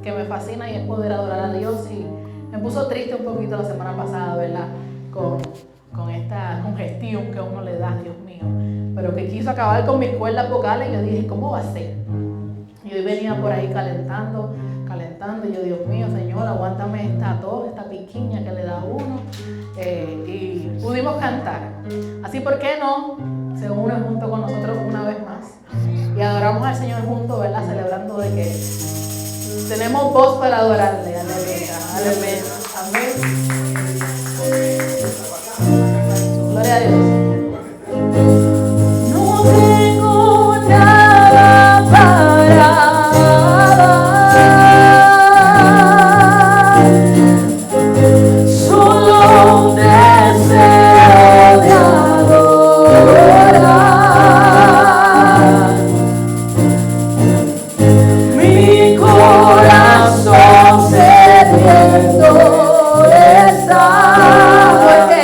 que me fascina y es poder adorar a Dios. Y me puso triste un poquito la semana pasada, ¿verdad? Con esta congestión que a uno le da, Dios mío. Pero que quiso acabar con mis cuerdas vocales y yo dije, ¿cómo va a ser? Y hoy venía por ahí calentando. Y yo, Dios mío, Señor, aguántame esta tos, esta piquiña que le da a uno. Y pudimos cantar. Así, ¿por qué no? Se une junto con nosotros una vez más. Y adoramos al Señor juntos, ¿verdad? Celebrando de que tenemos voz para adorarle. Aleluya, aleluya. Amén. Gloria a Dios. No tengo nada para solo un deseo de adorar. Mi corazón sediento está. ¿Por qué?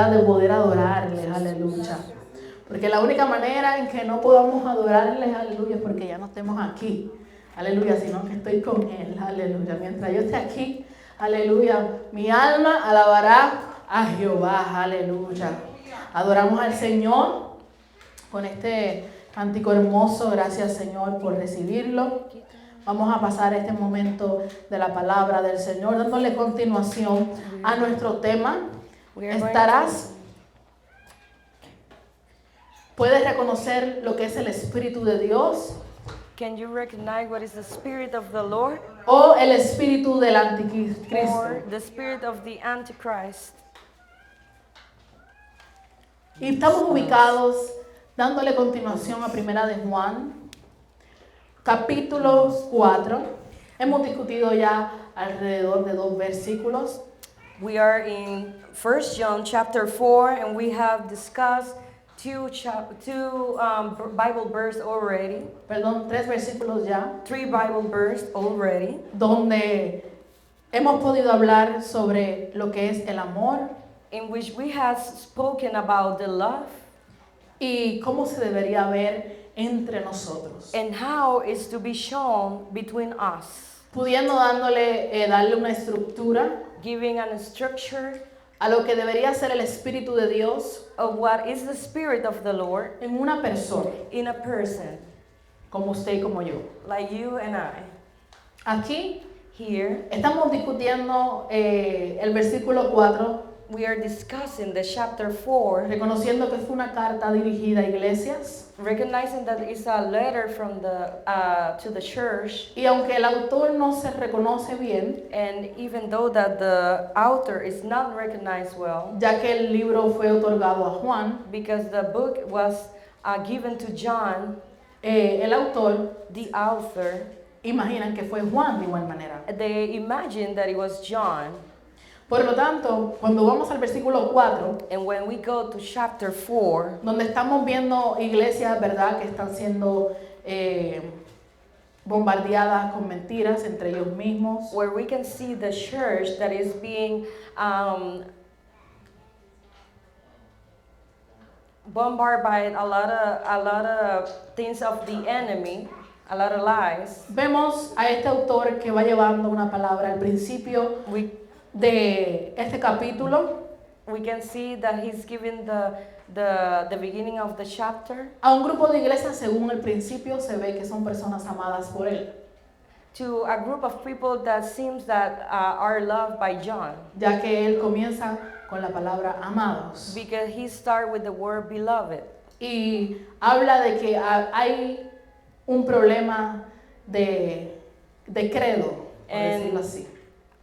oportunidad de poder adorarles, aleluya. Porque la única manera en que no podamos adorarles, aleluya, es porque ya no estemos aquí, aleluya, sino que estoy con Él, aleluya. Mientras yo esté aquí, aleluya, mi alma alabará a Jehová, aleluya. Adoramos al Señor con este cántico hermoso, gracias Señor por recibirlo. Vamos a pasar este momento de la palabra del Señor, dándole continuación a nuestro tema. ¿Puedes reconocer lo que es el Espíritu de Dios? Can you recognize what is the Spirit of the Lord? O el Espíritu del Anticristo. Or the Spirit of the Antichrist? Y estamos ubicados dándole continuación a Primera de Juan, capítulo 4. Hemos discutido ya alrededor de 2 versículos. We are in 1 John chapter 4 and we have discussed two Bible verses already. Perdón, 3 versículos ya. 3 Bible verses already. Donde hemos podido hablar sobre lo que es el amor. In which we have spoken about the love. Y cómo se debería ver entre nosotros. And how is to be shown between us. Pudiendo darle una estructura. Giving a structure. A lo que debería ser el Espíritu de Dios. Of what is the Spirit of the Lord. En una persona. In a person. Como usted y como yo. Like you and I. Aquí. Here. Estamos discutiendo el versículo 4. We are discussing the chapter 4. Reconociendo que fue una carta dirigida a iglesias. Recognizing that it's a letter from to the church. Y aunque el autor no se reconoce bien. And even though that the author is not recognized well. Ya que el libro fue otorgado a Juan. Because the book was given to John. El autor. The author. Imaginan que fue Juan de igual manera. They imagine that it was John. Por lo tanto, cuando vamos al versículo 4, and when we go to chapter 4, donde estamos viendo iglesias, ¿verdad?, que están siendo bombardeadas con mentiras entre ellos mismos. Where we can see the church that is being bombarded by a lot of things of the enemy. A lot of lies. Vemos a este autor que va llevando una palabra al principio de este capítulo. We can see that he's giving the beginning of the chapter. A un grupo de iglesias, según el principio, se ve que son personas amadas por él. To a group of people that seems that are loved by John. Ya que él comienza con la palabra amados. Because he starts with the word beloved. Y habla de que hay un problema de credo, por decirlo así.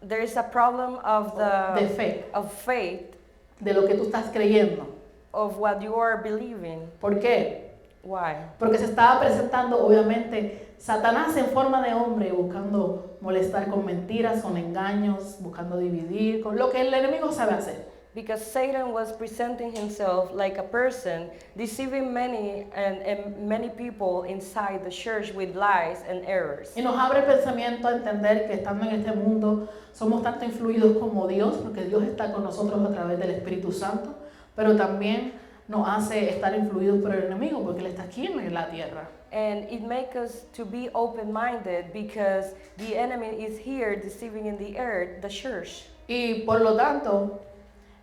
There is a problem of de fe, of faith, de lo que tú estás creyendo. Of what you are believing. ¿Por qué? Why? Porque se estaba presentando, obviamente, Satanás en forma de hombre, buscando molestar con mentiras, con engaños, buscando dividir, con lo que el enemigo sabe hacer. Because Satan was presenting himself like a person, deceiving many and many people inside the church with lies and errors. Y nos abre el pensamiento a entender que estando en este mundo somos tanto influidos como Dios, porque Dios está con nosotros a través del Espíritu Santo, pero también nos hace estar influidos por el enemigo, porque Él está aquí en la tierra. And it makes us to be open-minded because the enemy is here deceiving in the earth, the church. Y por lo tanto,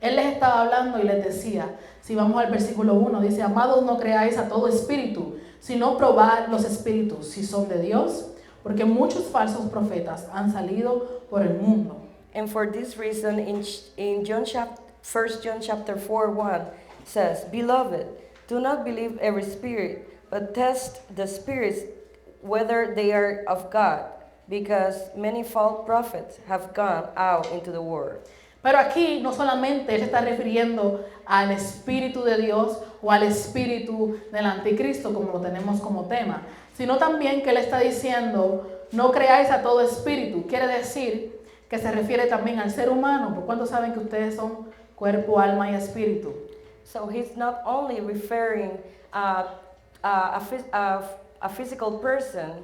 Él les estaba hablando y les decía, si vamos al versículo 1, dice, amados, no creáis a todo espíritu, sino probad los espíritus, si son de Dios, porque muchos falsos profetas han salido por el mundo. And for this reason, in 1 John chapter 4:1 says, Beloved, do not believe every spirit, but test the spirits whether they are of God, because many false prophets have gone out into the world. Pero aquí no solamente él se está refiriendo al Espíritu de Dios o al Espíritu del Anticristo, como lo tenemos como tema, sino también que él está diciendo, no creáis a todo espíritu. Quiere decir que se refiere también al ser humano. ¿Por cuánto saben que ustedes son cuerpo, alma y espíritu? So he's not only referring a physical person,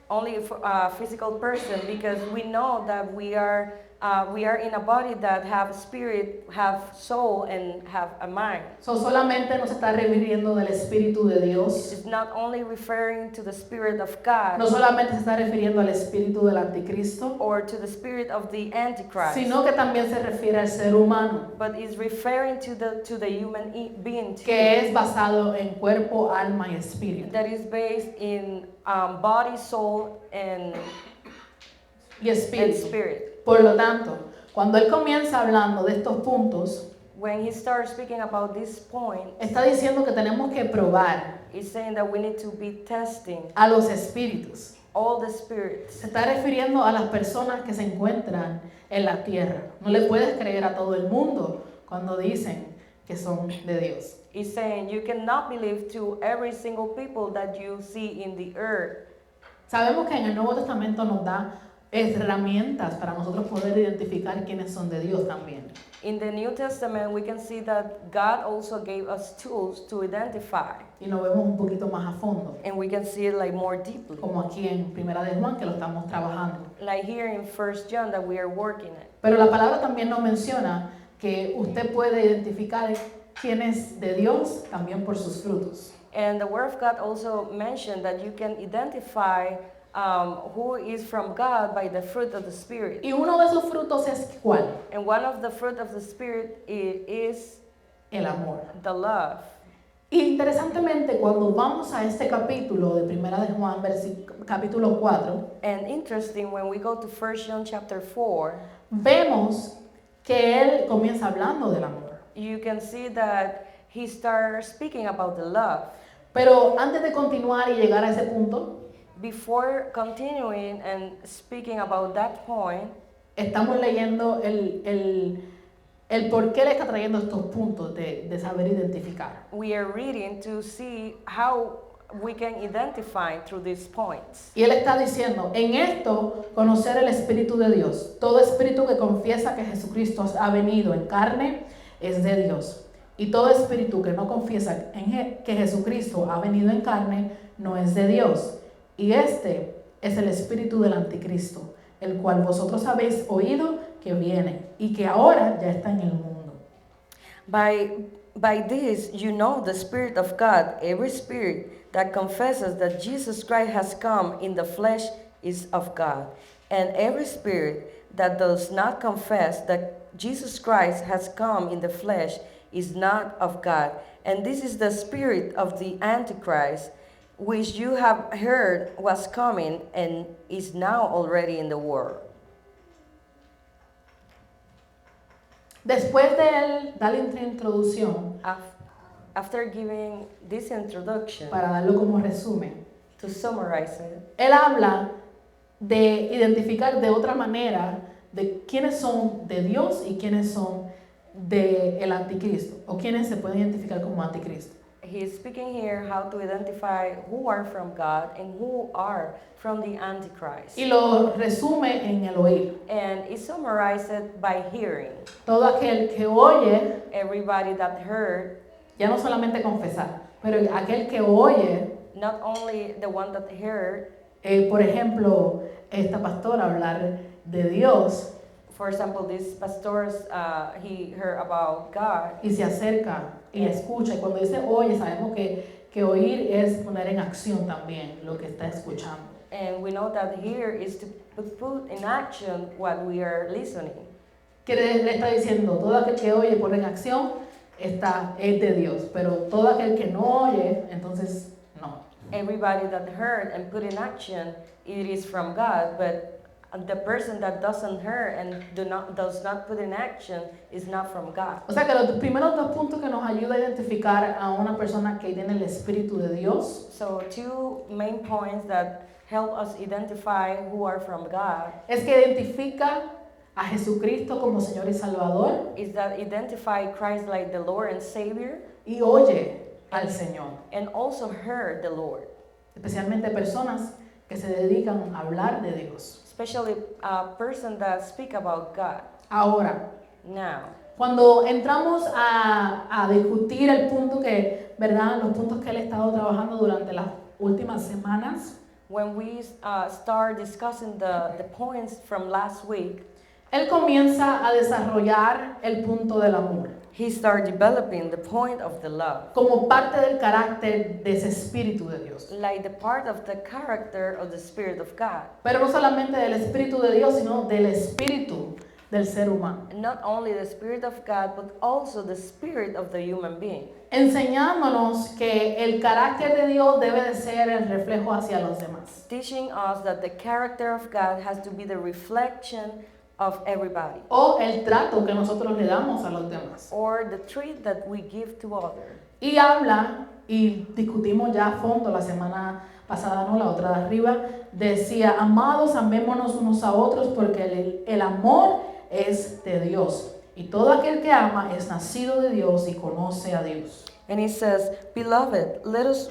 only a physical person, because we know that we are we are in a body that have spirit, have soul, and have a mind. So, solamente nos está refiriendo del Espíritu de Dios. It's not only referring to the Spirit of God No solamente se está refiriendo al Espíritu del Anticristo, or to the spirit of the Antichrist, sino que también se refiere al ser humano, but is referring to the human being too, que es basado en cuerpo, alma y espíritu. that is based in body, soul, and Y espíritu. spirit. Por lo tanto, cuando él comienza hablando de estos puntos, When he starts speaking about this point, está diciendo que tenemos que probar he's saying that we need to be testing a los espíritus. all the spirits. Se está refiriendo a las personas que se encuentran en la tierra. No le puedes creer a todo el mundo cuando dicen que son de Dios. He's saying you cannot believe to every single people that you see in the earth. Sabemos que en el Nuevo Testamento nos da herramientas para nosotros poder identificar quiénes son de Dios también. In the New Testament, we can see that God also gave us tools to identify, Y lo vemos un poquito más a fondo, and we can see it like more deeply. como aquí en Primera de Juan, que lo estamos trabajando. Like here in 1 John that we are working it. Pero la palabra también nos menciona que usted puede identificar quién es de Dios también por sus frutos. And the Word of God also mentioned that you can identify who is from God by the fruit of the Spirit. Y uno de esos frutos es ¿cuál? And one of the fruit of the Spirit is El amor. the love. Y interesantemente, cuando vamos a este capítulo de Primera de Juan, capítulo 4, And interesting, when we go to 1 John chapter 4, vemos que él comienza hablando del amor. you can see that he starts speaking about the love. Pero antes de continuar y llegar a ese punto, Before continuing and speaking about that point, estamos leyendo el por qué le está trayendo estos puntos de saber identificar. we are reading to see how we can identify through these points. Y él está diciendo, en esto, conocer el Espíritu de Dios. Todo espíritu que confiesa que Jesucristo ha venido en carne es de Dios. Y todo espíritu que no confiesa que Jesucristo ha venido en carne no es de Dios. Y este es el espíritu del anticristo, el cual vosotros habéis oído que viene y que ahora ya está en el mundo. By this you know the Spirit of God. Every spirit that confesses that Jesus Christ has come in the flesh is of God. And every spirit that does not confess that Jesus Christ has come in the flesh is not of God. And this is the spirit of the Antichrist, which you have heard was coming and is now already in the world. Después de él dar la introducción, After giving this introduction, para darlo como resumen, to summarize it, él habla de identificar de otra manera de quiénes son de Dios y quiénes son del anticristo, o quiénes se pueden identificar como anticristo. he is speaking here how to identify who are from God and who are from the Antichrist. Y lo resume en el oír. And he summarized it by hearing. Todo aquel que oye, Everybody that heard, ya no solamente confesar, pero aquel que oye, not only the one that heard, por ejemplo, esta pastora hablar de Dios for example, this pastor, he heard about God, y se acerca y escucha. Y cuando dice oye, sabemos que oír es poner en acción también lo que está escuchando. and we know that here is to put in action what we are listening. Que le está diciendo, todo aquel que oye y pone en acción es de Dios, pero todo aquel que no oye, entonces no. Everybody that heard and put in action, it is from God, but the person that doesn't hear and does not put in action is not from God. O sea que los primeros dos puntos que nos ayuda a identificar a una persona que tiene el Espíritu de Dios So two main points that help us identify who are from God es que identifica a Jesucristo como Señor y Salvador is that identify Christ like the Lord and Savior y oye al Señor. and also heard the Lord, Especialmente personas que se dedican a hablar de Dios. especially a person that speak about God. Ahora, Now, cuando entramos a discutir el punto que, ¿verdad? Los puntos que él ha estado trabajando durante las últimas semanas, when we start discussing the points from last week, Él comienza a desarrollar el punto del amor he starts developing the point of the love, como parte del carácter de ese Espíritu de Dios. like the part of the character of the Spirit of God. Pero no solamente del Espíritu de Dios, sino del Espíritu del ser humano. And not only the Spirit of God, but also the spirit of the human being. Enseñándonos que el carácter de Dios debe de ser el reflejo hacia los demás. Teaching us that the character of God has to be the reflection of everybody, O el trato que nosotros le damos a los demás. or the treat that we give to others. Y habla, y discutimos ya a fondo la semana pasada, no, la otra de arriba, decía, amados, amémonos unos a otros porque el amor es de Dios. Y todo aquel que ama es nacido de Dios y conoce a Dios. And he says, beloved, let us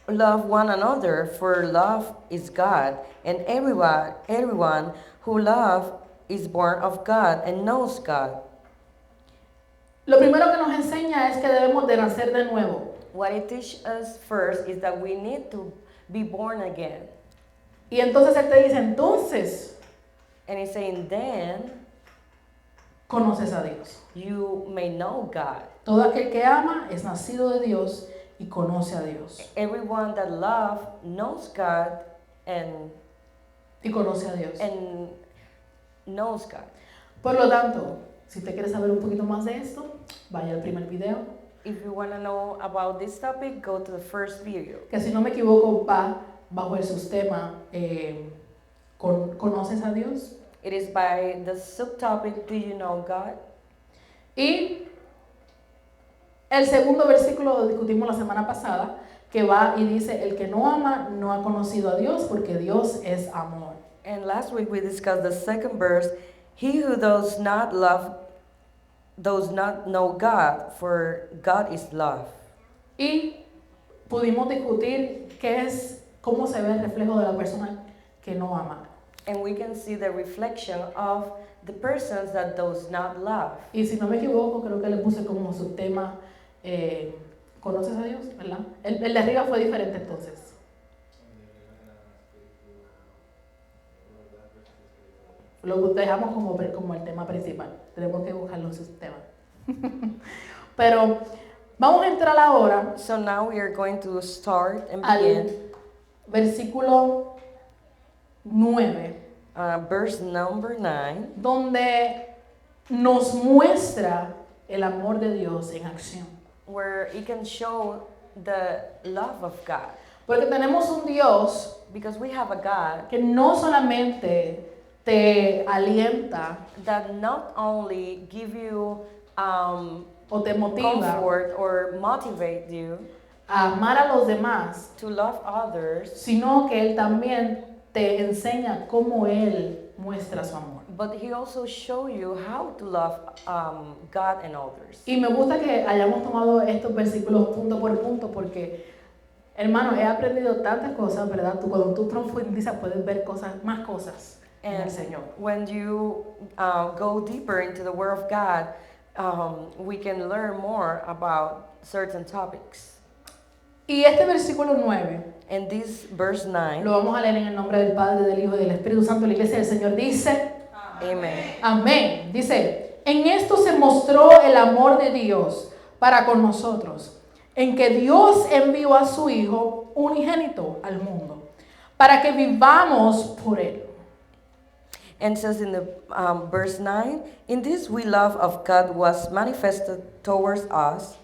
love one another, for love is God, and everyone who loves is born of God and knows God. Lo primero que nos enseña es que debemos de nacer de nuevo. What it teaches us first is that we need to be born again. Y entonces él te dice, entonces And he's saying, then conoces a Dios. you may know God. Todo aquel que ama es nacido de Dios y conoce a Dios. Everyone that loves knows God and Y conoce a Dios. knows God. Por lo tanto, si te quieres saber un poquito más de esto, vaya al primer video, If you want to know about this topic, go to the first video. que si no me equivoco va bajo el sistema ¿Conoces a Dios? It is by the subtopic, Do you know God? Y el segundo versículo lo discutimos la semana pasada, que va y dice, el que no ama no ha conocido a Dios porque Dios es amor. And last week we discussed the second verse, He who does not love does not know God, for God is love. Y pudimos discutir cómo se ve el reflejo de la persona que no ama. And we can see the reflection of the persons that does not love. Y si no me equivoco, creo que le puse como subtema, ¿conoces a Dios? ¿Verdad? El de arriba fue diferente entonces. Lo dejamos como el tema principal. Tenemos que buscar los subtemas. Pero vamos a entrar ahora So now we are going to start and al begin versículo 9, verse number 9, donde nos muestra el amor de Dios en acción. where it can show the love of God. Porque tenemos un Dios Because we have a God que no solamente te alienta that not only give you o te motiva comfort or motivate you a amar a los demás, to love others, sino que Él también te enseña cómo Él muestra su amor. but He also show you how to love God and others. Y me gusta que hayamos tomado estos versículos punto por punto porque, hermano, he aprendido tantas cosas, ¿verdad? Cuando tú profundizas puedes ver más cosas en el And Señor. when you go deeper into the Word of God, we can learn more about certain topics. Y este versículo 9, And this verse 9, lo vamos a leer en el nombre del Padre, del Hijo y del Espíritu Santo. La iglesia del Señor dice, Amen. amén. Dice, en esto se mostró el amor de Dios para con nosotros, en que Dios envió a su Hijo unigénito al mundo, para que vivamos por Él. And it says in the verse 9, in this we love of God was manifested towards us,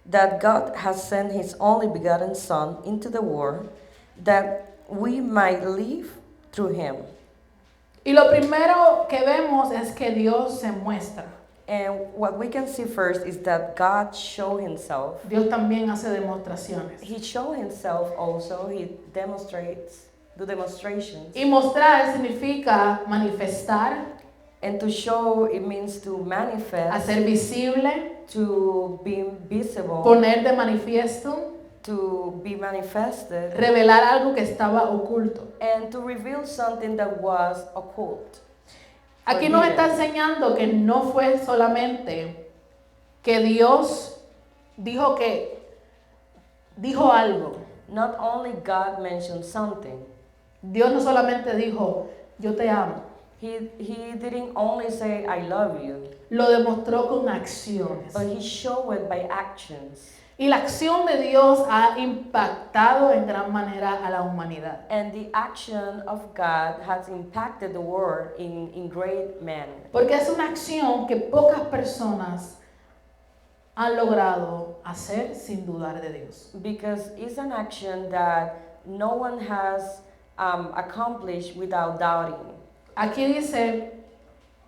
that God has sent His only begotten Son into the world, that we might live through Him. Y lo primero que vemos es que Dios se muestra. And what we can see first is that God showed Himself. Dios también hace demostraciones. He showed Himself also. He demonstrates the demonstrations. Y mostrar significa manifestar, And to show, it means to manifest, hacer visible, to be visible, poner de manifiesto, to be manifested, revelar algo que estaba oculto. and to reveal something that was occult. Aquí nos está enseñando que no fue solamente que Dios dijo algo. Not only God mentioned something, Dios no solamente dijo, yo te amo. He didn't only say, I love you, lo demostró con acciones. but he showed it by actions. Y la acción de Dios ha impactado en gran manera a la humanidad. And the action of God has impacted the world in great manner. Porque es una acción que pocas personas han logrado hacer sin dudar de Dios. Because it's an action that no one has accomplished without doubting. Aquí dice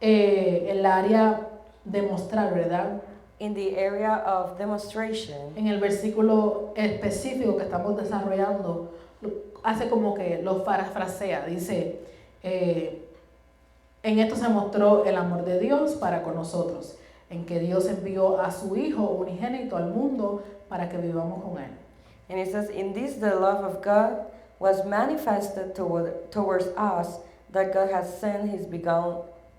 el área de mostrar, ¿verdad? In the area of demonstration, En el versículo específico que estamos desarrollando, hace como que lo parafrasea, dice, en esto se mostró el amor de Dios para con nosotros, en que Dios envió a su Hijo unigénito al mundo para que vivamos con Él. and it says, in this the love of God was manifested towards us, that God has sent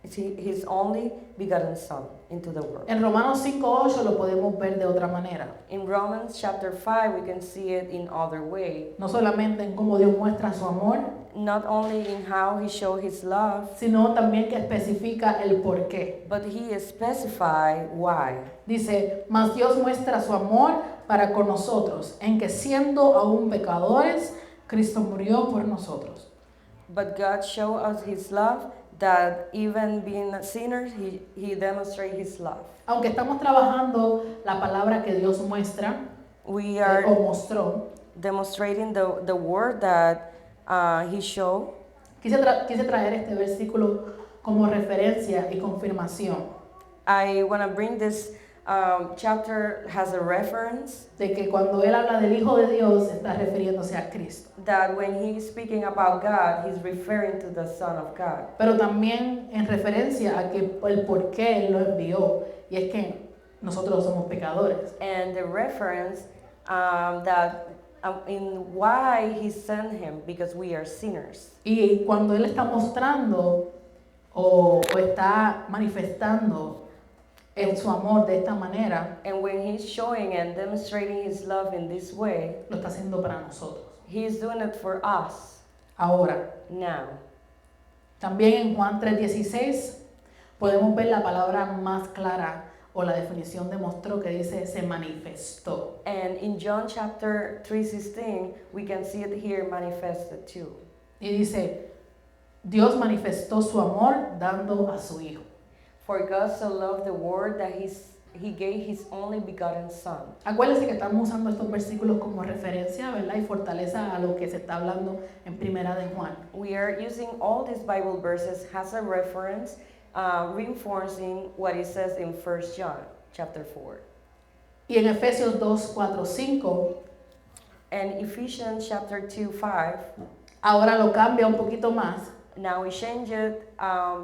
his only begotten Son into the world. En Romanos 5:8 lo podemos ver de otra manera. In Romans chapter 5, we can see it in other way. No solamente en cómo Dios muestra su amor, Not only in how he showed his love, sino también que especifica el por qué. but he specified why. Dice, mas Dios muestra su amor para con nosotros, en que siendo aún pecadores, Cristo murió por nosotros. But God showed us his love, that even being sinners, he demonstrated his love. Aunque estamos trabajando la palabra que Dios muestra, We o are mostró, demonstrating the word that he showed. quise traer este versículo como referencia y confirmación I want to bring this chapter has a reference de que cuando él habla del Hijo de Dios, está refiriéndose a Cristo. that when he's speaking about God, he's referring to the Son of God. Pero también en referencia a que el por qué Él lo envió, y es que nosotros somos pecadores. And the reference that in why he sent him, because we are sinners. Y cuando Él está mostrando o está manifestando en su amor de esta manera, And when he's showing and demonstrating his love in this way, lo está haciendo para nosotros. he's doing it for us Ahora, now. también en Juan 3:16 podemos ver la palabra más clara o la definición de mostró, que dice se manifestó. And in John chapter 3:16, we can see it here manifested too. Y dice, Dios manifestó su amor dando a su Hijo. For God so loved the world that he gave his only begotten Son. Acuérdense que estamos usando estos versículos como referencia, ¿verdad? Y fortaleza a lo que se está hablando en Primera de Juan. We are using all these Bible verses as a reference, reinforcing what it says in 1 John chapter 4. Y en Efesios 2:4-5, And Ephesians chapter 2:5, ahora lo cambia un poquito más now we change it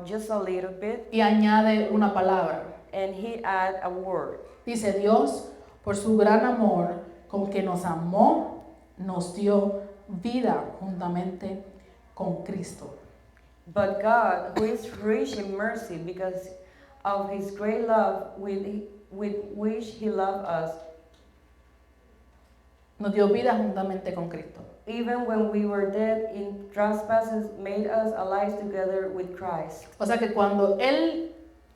just a little bit, y añade una palabra. and he add a word. Dice, Dios, por su gran amor con que nos amó, nos dio vida juntamente con Cristo. But God, who is rich in mercy because of his great love with which he loved us, Nos dio vida juntamente con Cristo. even when we were dead in trespasses, made us alive together with Christ. O sea que cuando Él,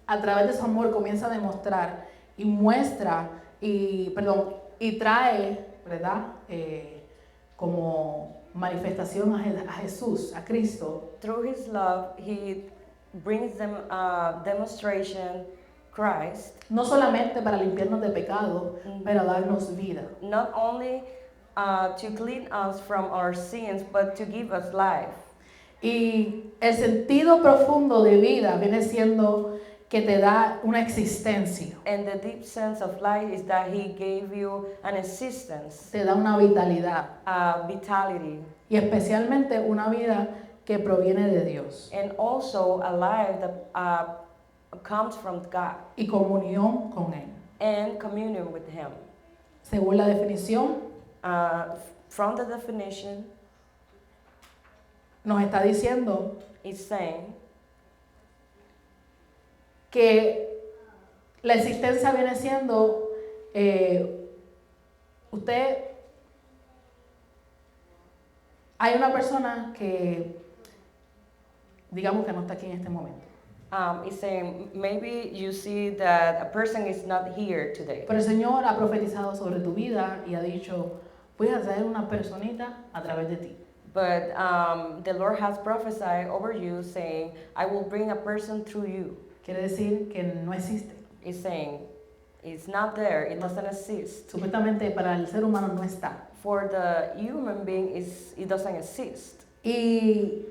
a través de su amor, comienza a demostrar y muestra y trae, ¿verdad? Como manifestación a Jesús, a Cristo, Through his love, he brings them demonstration Christ, no solamente para limpiarnos de pecado, pero darnos vida. not only to clean us from our sins, but to give us life. Y el sentido profundo de vida viene siendo que te da una existencia, And the deep sense of life is that he gave you an existence, te da una vitalidad vitality, y especialmente una vida que proviene de Dios and also a life that comes from God y comunión con Él. and communion with him. Según la definición, From the definition, nos está diciendo it's saying que la existencia viene siendo, hay una persona que digamos que no está aquí en este momento. It's saying maybe you see that a person is not here today. Pero el Señor ha profetizado sobre tu vida y ha dicho, voy a traer una personita a través de ti. But the Lord has prophesied over you saying, I will bring a person through you. Quiere decir que no existe. It's saying, it's not there, it doesn't exist. Supuestamente para el ser humano no está. For the human being, it doesn't exist. Y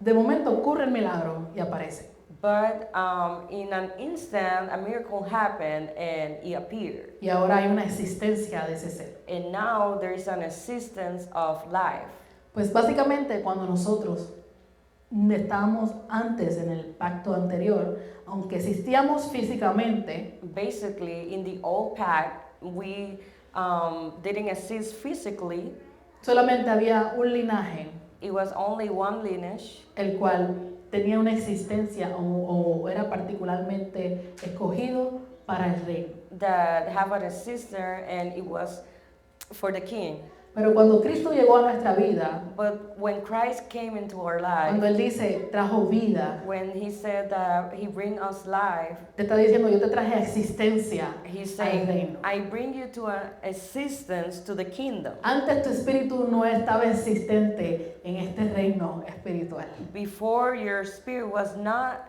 de momento ocurre el milagro y aparece. But in an instant, a miracle happened and it appeared. Y ahora hay una existencia de ese ser. And now there is an existence of life. Pues básicamente cuando nosotros estábamos antes en el pacto anterior, aunque existíamos físicamente, Basically, in the old pact, we didn't exist physically. solamente había un linaje, It was only one lineage el cual tenía una existencia o era particularmente escogido para el reino. that have a sister, and it was for the king. Pero cuando Cristo llegó a nuestra vida, But when Christ came into our cuando life, Él dice, trajo vida, when he said that he bring us life, te está diciendo, yo te traje existencia he's al saying, reino. I bring you to an existence to the kingdom. Antes tu espíritu no estaba existente en este reino espiritual. Before, your spirit was not,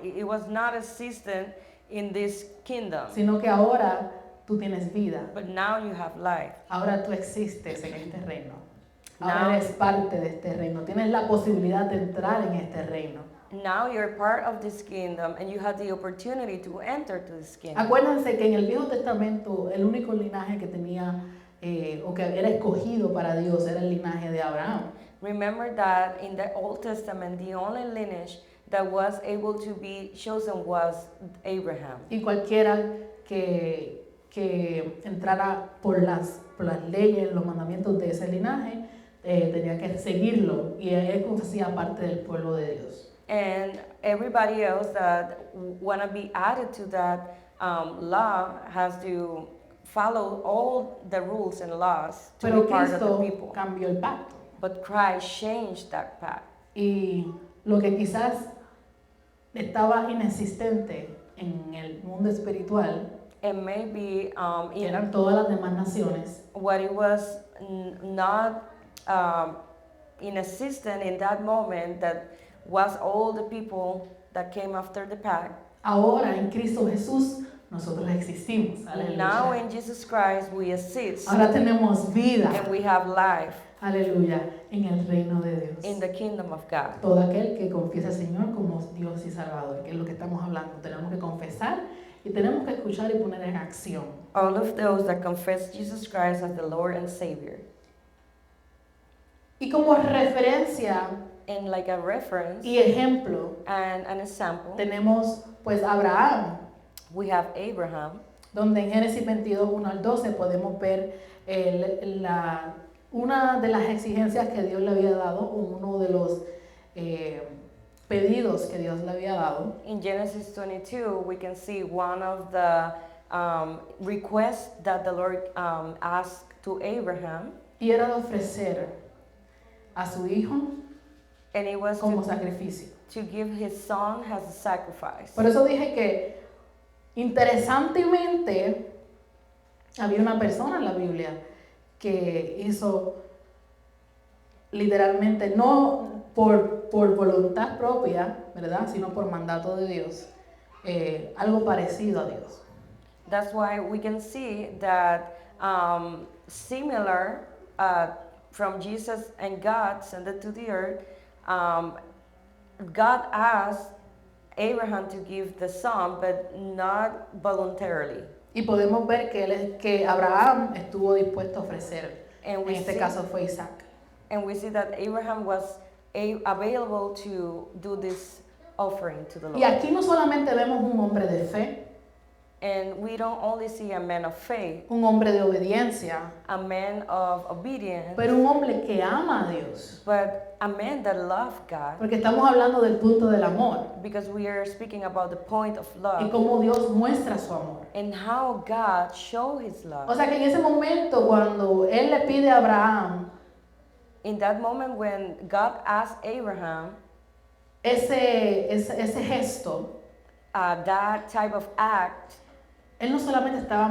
it was not existent in this kingdom. Sino que ahora tú tienes vida. But now you have life. Ahora tú existes en este reino. Ahora Now- eres parte de este reino. Tienes la posibilidad de entrar en este reino. Now you're part of this kingdom, and you have the opportunity to enter to this kingdom. Acuérdense que en el Viejo Testamento el único linaje que tenía o que era escogido para Dios era el linaje de Abraham. Remember that in the Old Testament, the only lineage that was able to be chosen was Abraham. Y cualquiera que entrara por las leyes, los mandamientos de ese linaje, tenía que seguirlo y él hacía parte del pueblo de Dios. And everybody else that want to be added to that law has to follow all the rules and laws to Pero be part of the Cristo people. cambió el pacto. But Christ changed that path. Y lo que quizás estaba inexistente en el mundo espiritual, And maybe que eran todas las demás naciones, what it was not inexistent in that moment, that was all the people that came after the pact. ahora en Cristo Jesús nosotros existimos. Aleluya. Now in Jesus Christ we exist, Ahora tenemos vida. and we have life Aleluya. En el reino de Dios. in the kingdom of God. Todo aquel que confiesa al Señor como Dios y Salvador, que es lo que estamos hablando. Tenemos que confesar y tenemos que escuchar y poner en acción. All of those that confess Jesus Christ as the Lord and Savior. Y como referencia And like a reference y ejemplo, and an example, tenemos pues Abraham, we have Abraham, donde en Génesis 22, 1 al 12 podemos ver una de las exigencias que Dios le había dado, o uno de los pedidos que Dios le había dado. in Genesis 22, we can see one of the requests that the Lord asked to Abraham, Y era de ofrecer a su hijo and it was como sacrificio. to give his son as a sacrifice. Por eso dije que, interesantemente, había una persona en la Biblia que hizo literalmente, no por voluntad propia, ¿verdad?, sino por mandato de Dios, algo parecido a Dios. That's why we can see that similar from Jesus and God sent it to the earth. God asked Abraham to give the son, but not voluntarily. Y podemos ver que Abraham estuvo dispuesto a ofrecer. And En we este see, caso fue Isaac. and we see that Abraham was available to do this offering to the Y Lord. aquí no solamente vemos un hombre de fe, And we don't only see a man of faith, un hombre de obediencia, a man of obedience, pero un hombre que ama a Dios. but a man that loved God, Porque estamos hablando del punto del amor because we are speaking about the point of y love cómo Dios muestra su amor. and how God showed his love. O sea que en ese momento cuando él le pide a Abraham, In that moment when God asked Abraham, ese gesto, that type of act, él no solamente estaba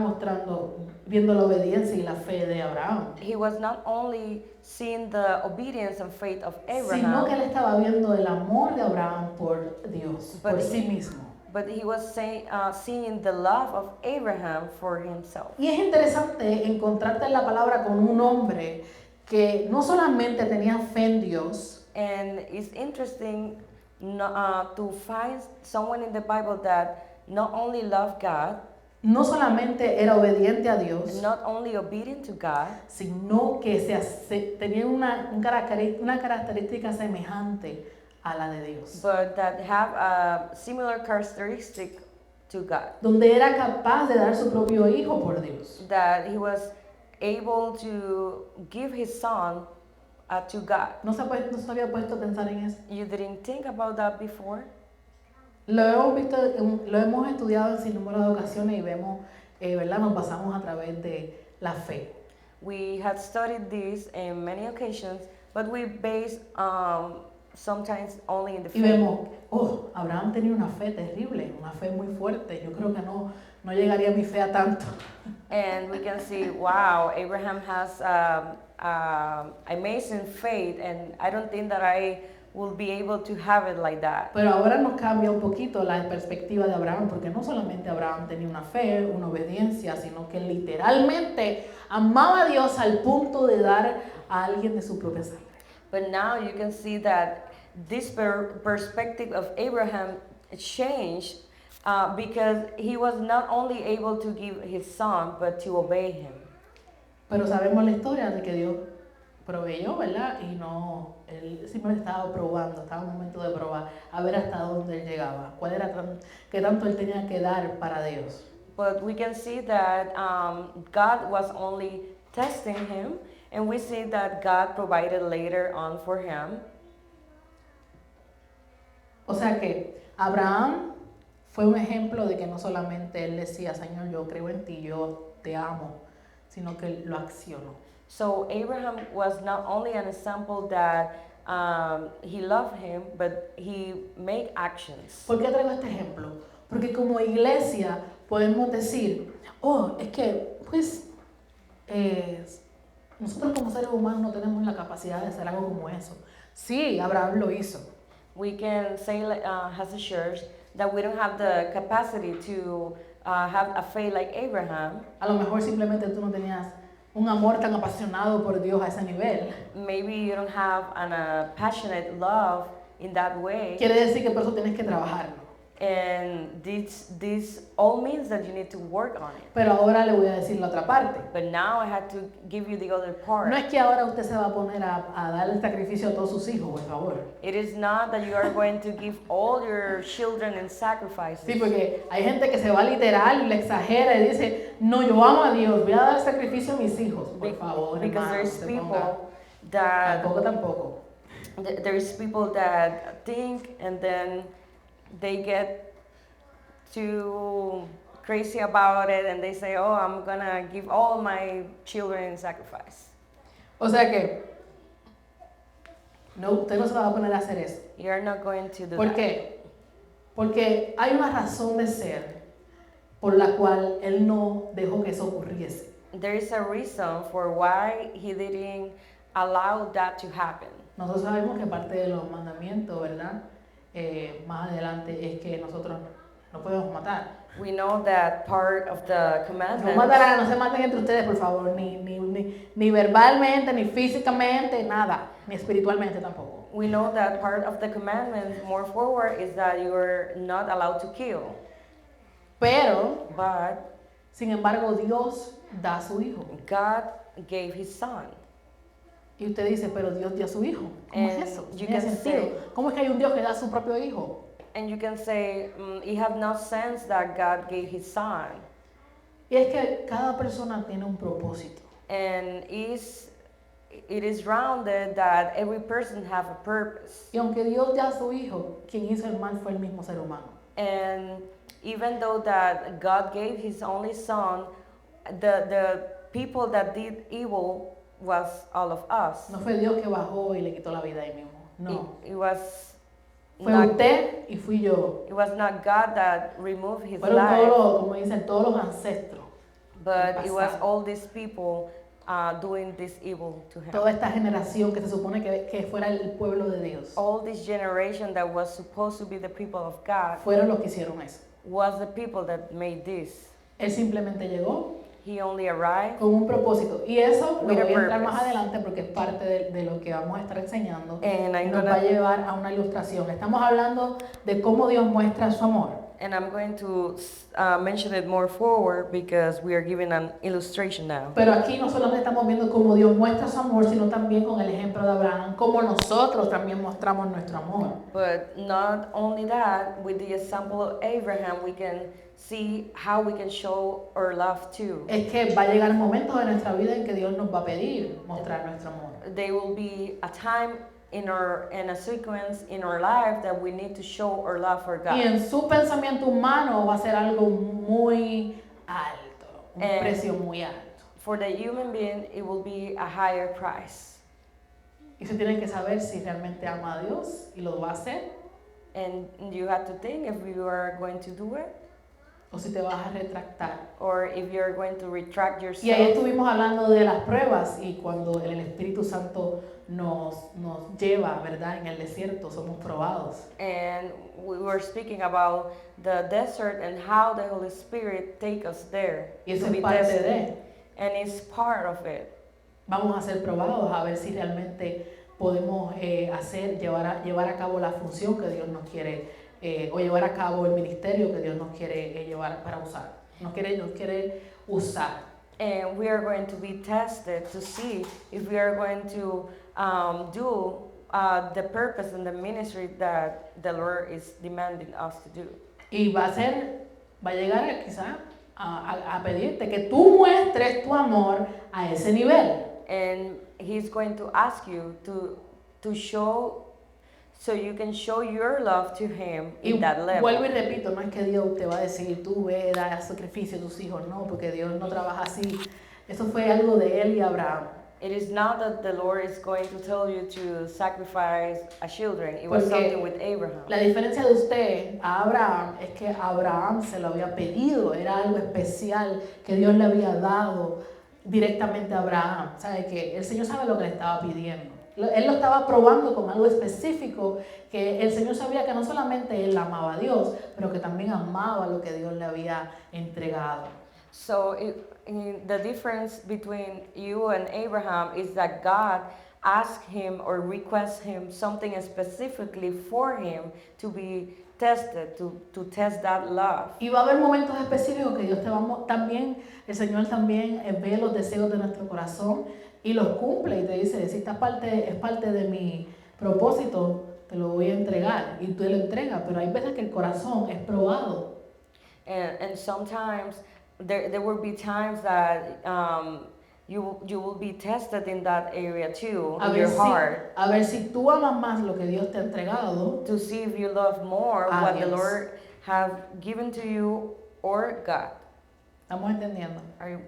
viendo la obediencia y la fe de Abraham, he was not only seeing the obedience and faith of sino que él Abraham, estaba viendo el amor de Abraham por Dios, por But sí mismo. but he was seeing the love of Abraham for himself. Y es interesante encontrarte en la palabra con un hombre que no solamente tenía fe en Dios, And it's interesting to find someone in the Bible that not only loved God, no solamente era obediente a Dios, not only obedient to God, sino que tenía una característica semejante a la de Dios, but that have a similar characteristic to God. donde era capaz de dar su propio hijo por Dios. That he was able to give his son to God. ¿No se había puesto a pensar en eso? You didn't think about that before? Lo hemos estudiado en sin número de ocasiones y vemos, ¿verdad? Nos basamos a través de la fe. We had studied this in many occasions, but we base sometimes only in the Y faith. vemos, Abraham tenía una fe terrible, una fe muy fuerte. Yo creo que no llegaría mi fe a tanto. And we can see, wow, Abraham has amazing faith, and I don't think that I will be able to have it like that. Pero ahora nos cambia un poquito la perspectiva de Abraham, porque no solamente Abraham tenía una fe, una obediencia, sino que literalmente amaba a Dios al punto de dar a alguien de su propia sangre. But now you can see that this perspective of Abraham changed because he was not only able to give his son, but to obey him. Pero sabemos la historia de que Dios proveyó, ¿verdad? Y no, él simplemente estaba probando, estaba en un momento de probar, a ver hasta dónde él llegaba, qué tanto él tenía que dar para Dios. But we can see that God was only testing him, and we see that God provided later on for him. O sea que Abraham fue un ejemplo de que no solamente él decía, Señor, yo creo en ti, yo te amo, sino que lo accionó. So Abraham was not only an example that he loved him, but he made actions. ¿Por qué traigo este ejemplo? Porque como iglesia podemos decir, es que pues nosotros como seres humanos no tenemos la capacidad de hacer algo como eso. Sí, Abraham lo hizo. We can say as a church that we don't have the capacity to have a faith like Abraham. A lo mejor simplemente tú no tenías un amor tan apasionado por Dios a ese nivel. Maybe you don't have a passionate love in that way. Quiere decir que por eso tienes que trabajarlo. And this all means that you need to work on it. Pero ahora le voy a decir la otra parte. But now I had to give you the other part. No es que ahora usted se va a poner a dar el sacrificio a todos sus hijos, por favor. It is not that you are going to give all your children in sacrifices. Sí, porque hay gente que se va literal y le exagera y dice, no, yo amo a Dios, voy a dar sacrificio a mis hijos, por favor, Because hermano, there's se people ponga. that Tampoco. there's people that think and then they get too crazy about it and they say, I'm gonna give all my children in sacrifice. O sea que, no, usted no se va a poner a hacer eso. You're not going to do ¿Por that. qué? Porque hay una razón de ser por la cual él no dejó que eso ocurriese. There is a reason for why he didn't allow that to happen. Nosotros sabemos que parte de los mandamientos, ¿verdad? Más adelante es que nosotros no podemos matar. We know that part of the No commandment. matarán, no se maten entre ustedes, por favor, ni verbalmente, ni físicamente, nada, ni espiritualmente tampoco. We know that part of the commandment more forward is that you're not allowed to kill. Pero, But sin embargo, Dios da a su hijo. God gave his son. Y usted dice, pero Dios dio a su hijo. ¿Cómo es And eso? you Tiene can sentido. say- ¿Cómo es que hay un Dios que da a su propio hijo? And you can say, you have no sense that God gave his son. Y es que cada persona tiene un propósito. And it is rounded that every person have a purpose. Y aunque Dios da a su hijo, quien hizo el mal fue el mismo ser humano. And even though that God gave his only son, the people that did evil was all of us. No fue Dios que bajó y le quitó la vida ahí mismo. No. It was Fue not, usted y fui yo. it was not God that removed his Fueron todos life, los, como dicen, todos los ancestros. but it was pasado. all these people doing this evil to him. Toda esta generación que se supone que fuera el pueblo de Dios. All this generation that was supposed to be the people of God Fueron los que hicieron eso. was the people that made this. Él simplemente llegó He only arrived con un propósito. Y eso lo voy With a a entrar más purpose. adelante porque es parte de lo que vamos a estar enseñando. and Y I'm nos va a gonna llevar a una ilustración. Estamos hablando de cómo Dios muestra su amor. and I'm going to mention it more forward because we are giving an illustration now. Pero aquí no solamente estamos viendo cómo Dios muestra su amor, sino también con el ejemplo de Abraham, cómo nosotros también mostramos nuestro amor. But not only that, with the example of Abraham, we can see how we can show our love too. Es que va a llegar momentos de nuestra vida en que Dios nos va a pedir mostrar nuestro amor. There will be a time in a sequence in our life that we need to show our love for Y God. en su pensamiento humano va a ser algo muy alto, un precio muy alto. For the human being, it will be a higher price. Y se tiene que saber si realmente ama a Dios y lo va a hacer, And you have to think if you are going to do it o si te vas a retractar. or if you're going to retract Y ahí yourself. estuvimos hablando de las pruebas y cuando el Espíritu Santo nos lleva, ¿verdad? En el desierto somos probados. And we were speaking about the desert and how the Holy Spirit take us there Y eso to be es parte tested. de. And it's part of it. Vamos a ser probados a ver si realmente podemos llevar a cabo la función que Dios nos quiere, o llevar a cabo el ministerio que Dios nos quiere llevar para usar. Nos quiere usar. And we are going to be tested to see if we are going to do the purpose and the ministry that the Lord is demanding us to do. Y va a llegar quizá a pedirte que tú muestres tu amor a ese nivel. And He's going to ask you to show, so you can show your love to Him Y in that level. vuelvo y repito, no es que Dios te va a decir, tú ve, da sacrificio a tus hijos, no, porque Dios no trabaja así. Eso fue algo de él y Abraham. It is not that the Lord is going to tell you to sacrifice a children. It was Porque something with Abraham. La diferencia de usted a Abraham es que Abraham se lo había pedido, era algo especial que Dios le había dado directamente a Abraham. ¿Sabe? Que el Señor sabe lo que le estaba pidiendo. Él lo estaba probando con algo específico que el Señor sabía que no solamente él amaba a Dios, pero que también amaba lo que Dios le había entregado. So the difference between you and Abraham is that God asked him or request him something specifically for him to be tested, to test that love. Y va a haber momentos específicos que Dios también, el Señor también ve los deseos de nuestro corazón y los cumple y te dice, si esta parte es parte de mi propósito, te lo voy a entregar y tú lo entregas, pero hay veces que el corazón es probado. And sometimes there will be times that you will be tested in that area too, in your heart, A ver si tú amas más lo que Dios te ha entregado to see if you love more a what the Dios. Lord have given to you or God. ¿Estamos entendiendo?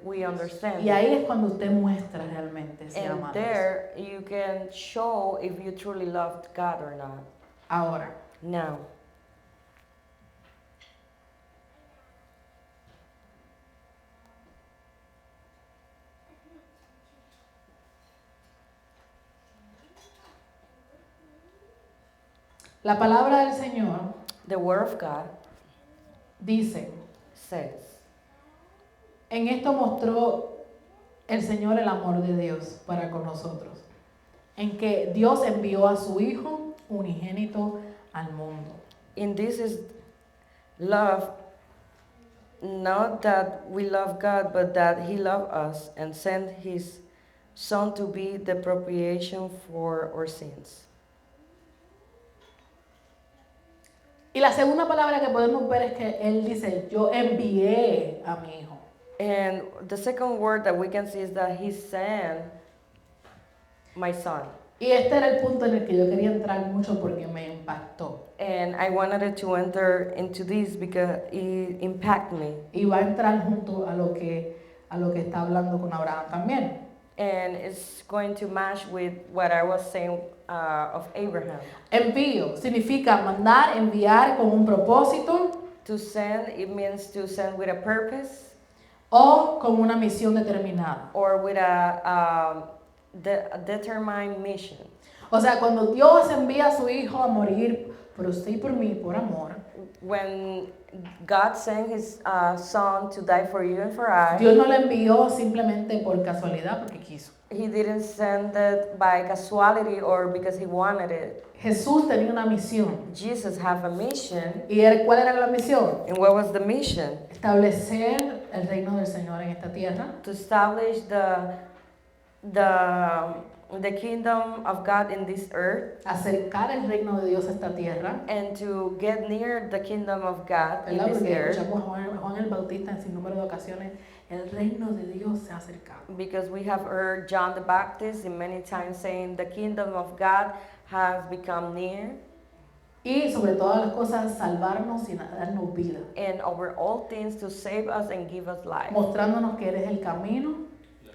We understand. Y ahí es cuando usted muestra realmente si ama a And Dios. there you can show if you truly loved God or not. Ahora, Now, la palabra del Señor the Word of God dice, says, en esto mostró el Señor el amor de Dios para con nosotros, en que Dios envió a su Hijo unigénito al mundo. in this is love, not that we love God, but that He loved us and sent His Son to be the propitiation for our sins. Y la segunda palabra que podemos ver es que Él dice, yo envié a mi Hijo. And the second word that we can see is that He sent my Son. Y este era el punto en el que yo quería entrar mucho porque me impactó. And I wanted it to enter into this because it impacted me. Y va a entrar junto a lo que está hablando con Abraham también. And it's going to match with what I was saying of Abraham. Envío significa mandar, enviar con un propósito To send, it means to send with a purpose o con una misión determinada. or with a determined mission. O sea, cuando Dios envía a su hijo a morir por usted y por mí, por amor, When God sent his son to die for you and for I, Dios no lo envió simplemente por casualidad porque quiso. he didn't send it by casualty or because he wanted it. Jesús tenía una misión. Jesus have a mission. ¿Cuál era la misión? And what was the mission? Establecer el reino del Señor en esta tierra, To establish the kingdom of God in this earth acercar el reino de Dios a esta tierra, and to get near the kingdom of God in ¿verdad? this Porque earth. escuchamos a Juan el Bautista en sin número de ocasiones, el reino de Dios se ha acercado. Because we have heard John the Baptist in many times saying the kingdom of God has become near, Y sobre todas las cosas, salvarnos y darnos vida, and over all things to save us and give us life. mostrándonos que eres el camino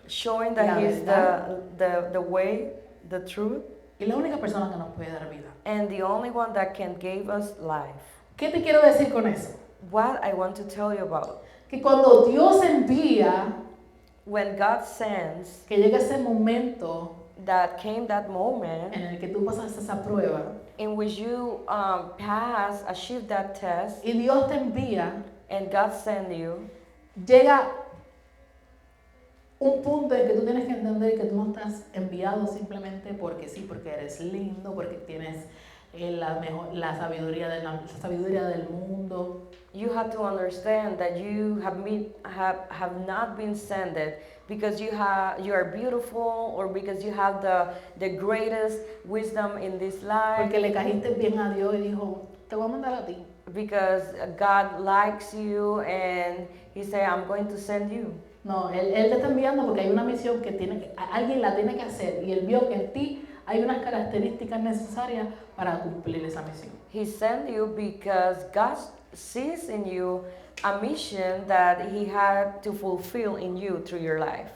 Showing La that He's verdad. the way, the truth, y la única persona que nos puede dar vida. and the only one that can give us life. ¿Qué te quiero decir con eso? What I want to tell you about. Que cuando Dios envía, When God sends, que llega ese momento that came that moment en el que tú pasas esa prueba in which you achieve that test, y Dios te envía, and God send you, llega un punto en que tú tienes que entender que tú no estás enviado simplemente porque sí, porque eres lindo, porque tienes la sabiduría del mundo. you have to understand that you have not been sent because you are beautiful or because you have the greatest wisdom in this life, Porque le caíste bien a Dios y dijo, te voy a mandar a ti. because God likes you and He said, I'm going to send you. No, él te está enviando porque hay una misión que alguien la tiene que hacer y él vio que en ti hay unas características necesarias para cumplir esa misión. He sent you because God sees in you a mission that He had to fulfill in you through your life.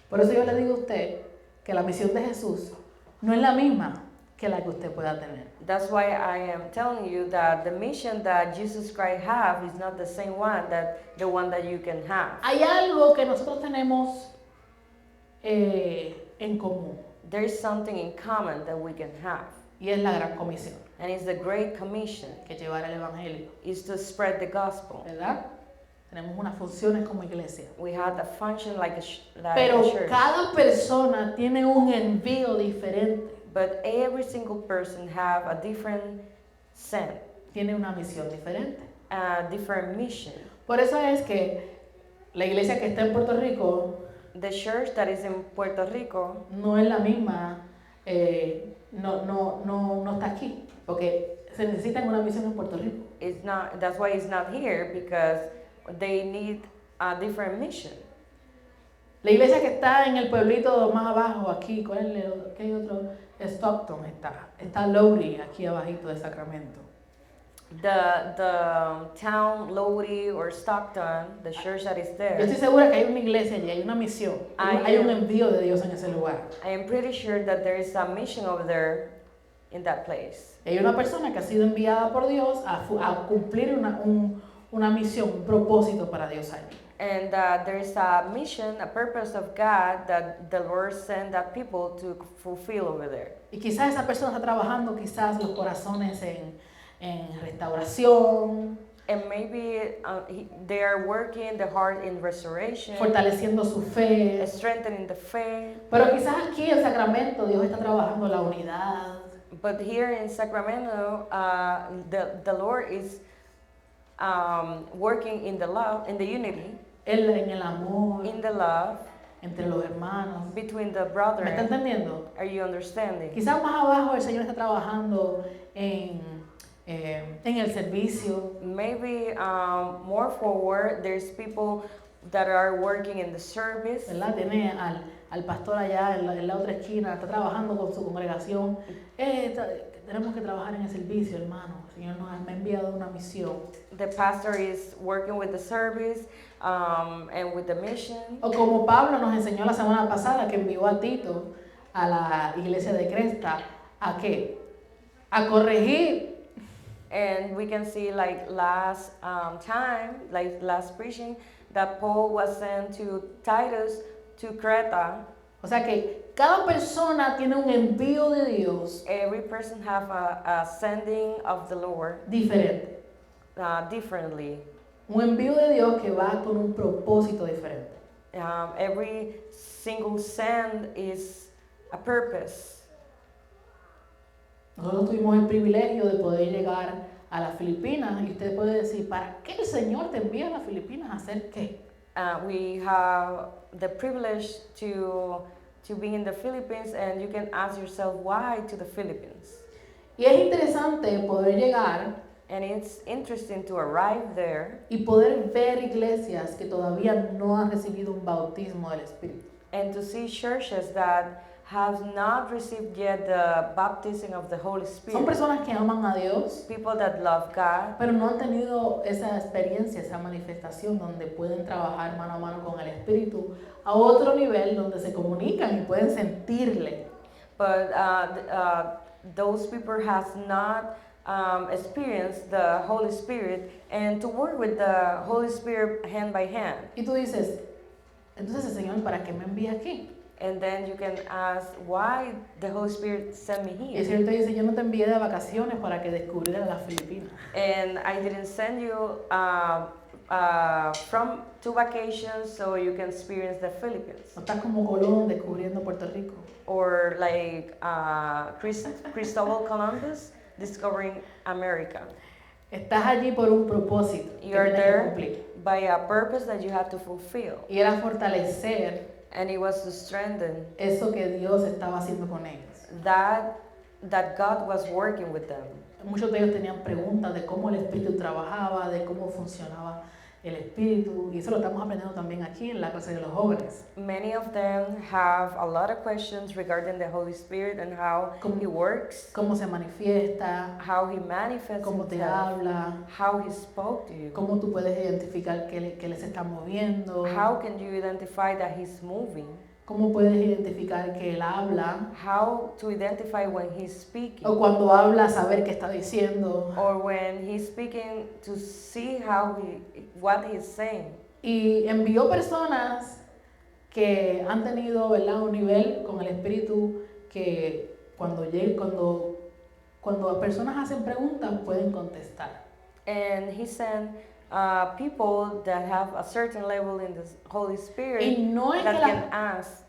Por eso yo le digo a usted que la misión de Jesús no es la misma que la que usted pueda tener. That's why I am telling you that the mission that Jesus Christ have is not the same one that the one that you can have. Hay algo que nosotros tenemos en común There is something in common that we can have, y es la gran comisión, and it's the Great Commission, que es llevar el evangelio, is to spread the gospel. ¿verdad? Tenemos unas funciones como iglesia. We have a function like a Pero church, cada persona tiene un envío diferente, but every single person have a different sent, tiene una misión diferente. a different mission. Por eso es que la iglesia que está en Puerto Rico The church that is in Puerto Rico no es la misma, no está aquí, porque se necesita una misión en Puerto Rico. is not. That's why it's not here, because they need a different mission. La iglesia que está en el pueblito más abajo, aquí, ¿qué hay otro? Stockton está Lowry, aquí abajito de Sacramento. The town Lodi or Stockton, the church that is Yo there, estoy segura que hay una iglesia allí, hay una misión, hay un envío de Dios en ese lugar. I am pretty sure that there is a mission over there in that place. Hay una persona que ha sido enviada por Dios a cumplir una misión, un propósito para Dios allí. And there is a mission, a purpose of God that the Lord sent that people to fulfill over there. Y quizás esa persona está trabajando quizás los corazones en restauración, And maybe they are working the heart in restoration, fortaleciendo su fe. strengthening the faith. Pero quizás aquí en Sacramento Dios está trabajando la unidad, But here in Sacramento, the Lord is working in the love, in the unity, en el amor, in the love entre los hermanos. between the ¿Me está brethren. entendiendo? Are you understanding? Quizás más abajo el Señor está trabajando en el servicio, Maybe more forward, there's people that are working in the service. ¿verdad? Tiene al pastor allá en la otra esquina, está trabajando con su congregación. Tenemos que trabajar en el servicio, hermano. El Señor nos ha enviado una misión. The pastor is working with the service. and with the mission. O como Pablo nos enseñó la semana pasada que envió a Tito a la iglesia de Cresta, ¿a qué? A corregir. And we can see like last time, like last preaching, that Paul was sent to Titus to Creta. O sea que cada persona tiene un envío de Dios Every person have a sending of the Lord diferente. differently. Un envío de Dios que va con un propósito diferente. Every single send is a purpose. Nosotros tuvimos el privilegio de poder llegar a las Filipinas y usted puede decir, ¿para qué el Señor te envía a las Filipinas a hacer qué? We have the privilege to be in the Philippines, and you can ask yourself why to the Philippines. Y es interesante poder llegar And it's interesting to arrive there y poder ver iglesias que todavía no han recibido un bautismo del Espíritu. and to see churches that have not received yet the baptism of the Holy Son Spirit. personas que aman a Dios, People that love God, pero no han tenido esa experiencia, esa manifestación donde pueden trabajar mano a mano con el Espíritu a otro nivel, donde se comunican y pueden sentirle. but those people has not experienced the Holy Spirit and to work with the Holy Spirit hand by hand. Y tú dices, entonces el Señor, ¿para qué me envía aquí? And then you can ask why the Holy Spirit sent me Y el here. Señor te dice, yo no te envié de vacaciones para que descubrieras las Filipinas. And I didn't send you from to vacations so you can experience the Philippines. No estás como Colón descubriendo Puerto Rico. Or like Cristobal Columbus discovering America. Estás allí por un propósito que You're tienes que there cumplir. by a purpose that you have to fulfill. Y era fortalecer And it was to strengthen eso que Dios estaba haciendo con ellos. that God was working with them. Muchos de ellos tenían preguntas de cómo el Espíritu trabajaba, de cómo funcionaba el Espíritu, y eso lo estamos aprendiendo también aquí en la clase de los jóvenes. Many of them have a lot of questions regarding the Holy Spirit and how He works, Cómo se manifiesta, how He manifests cómo te Himself, habla, how He spoke to you. cómo tú puedes identificar que Él se está moviendo, How can you identify that He's moving? cómo puedes identificar que Él habla, How to identify when He's speaking? o cuando habla saber qué está diciendo. Or when He's speaking to see what He's saying. Y envió personas que han tenido, ¿verdad?, un nivel con el Espíritu que cuando personas hacen preguntas pueden contestar. And He sent people that have a certain level in the Holy Spirit Y no es que that las can ask,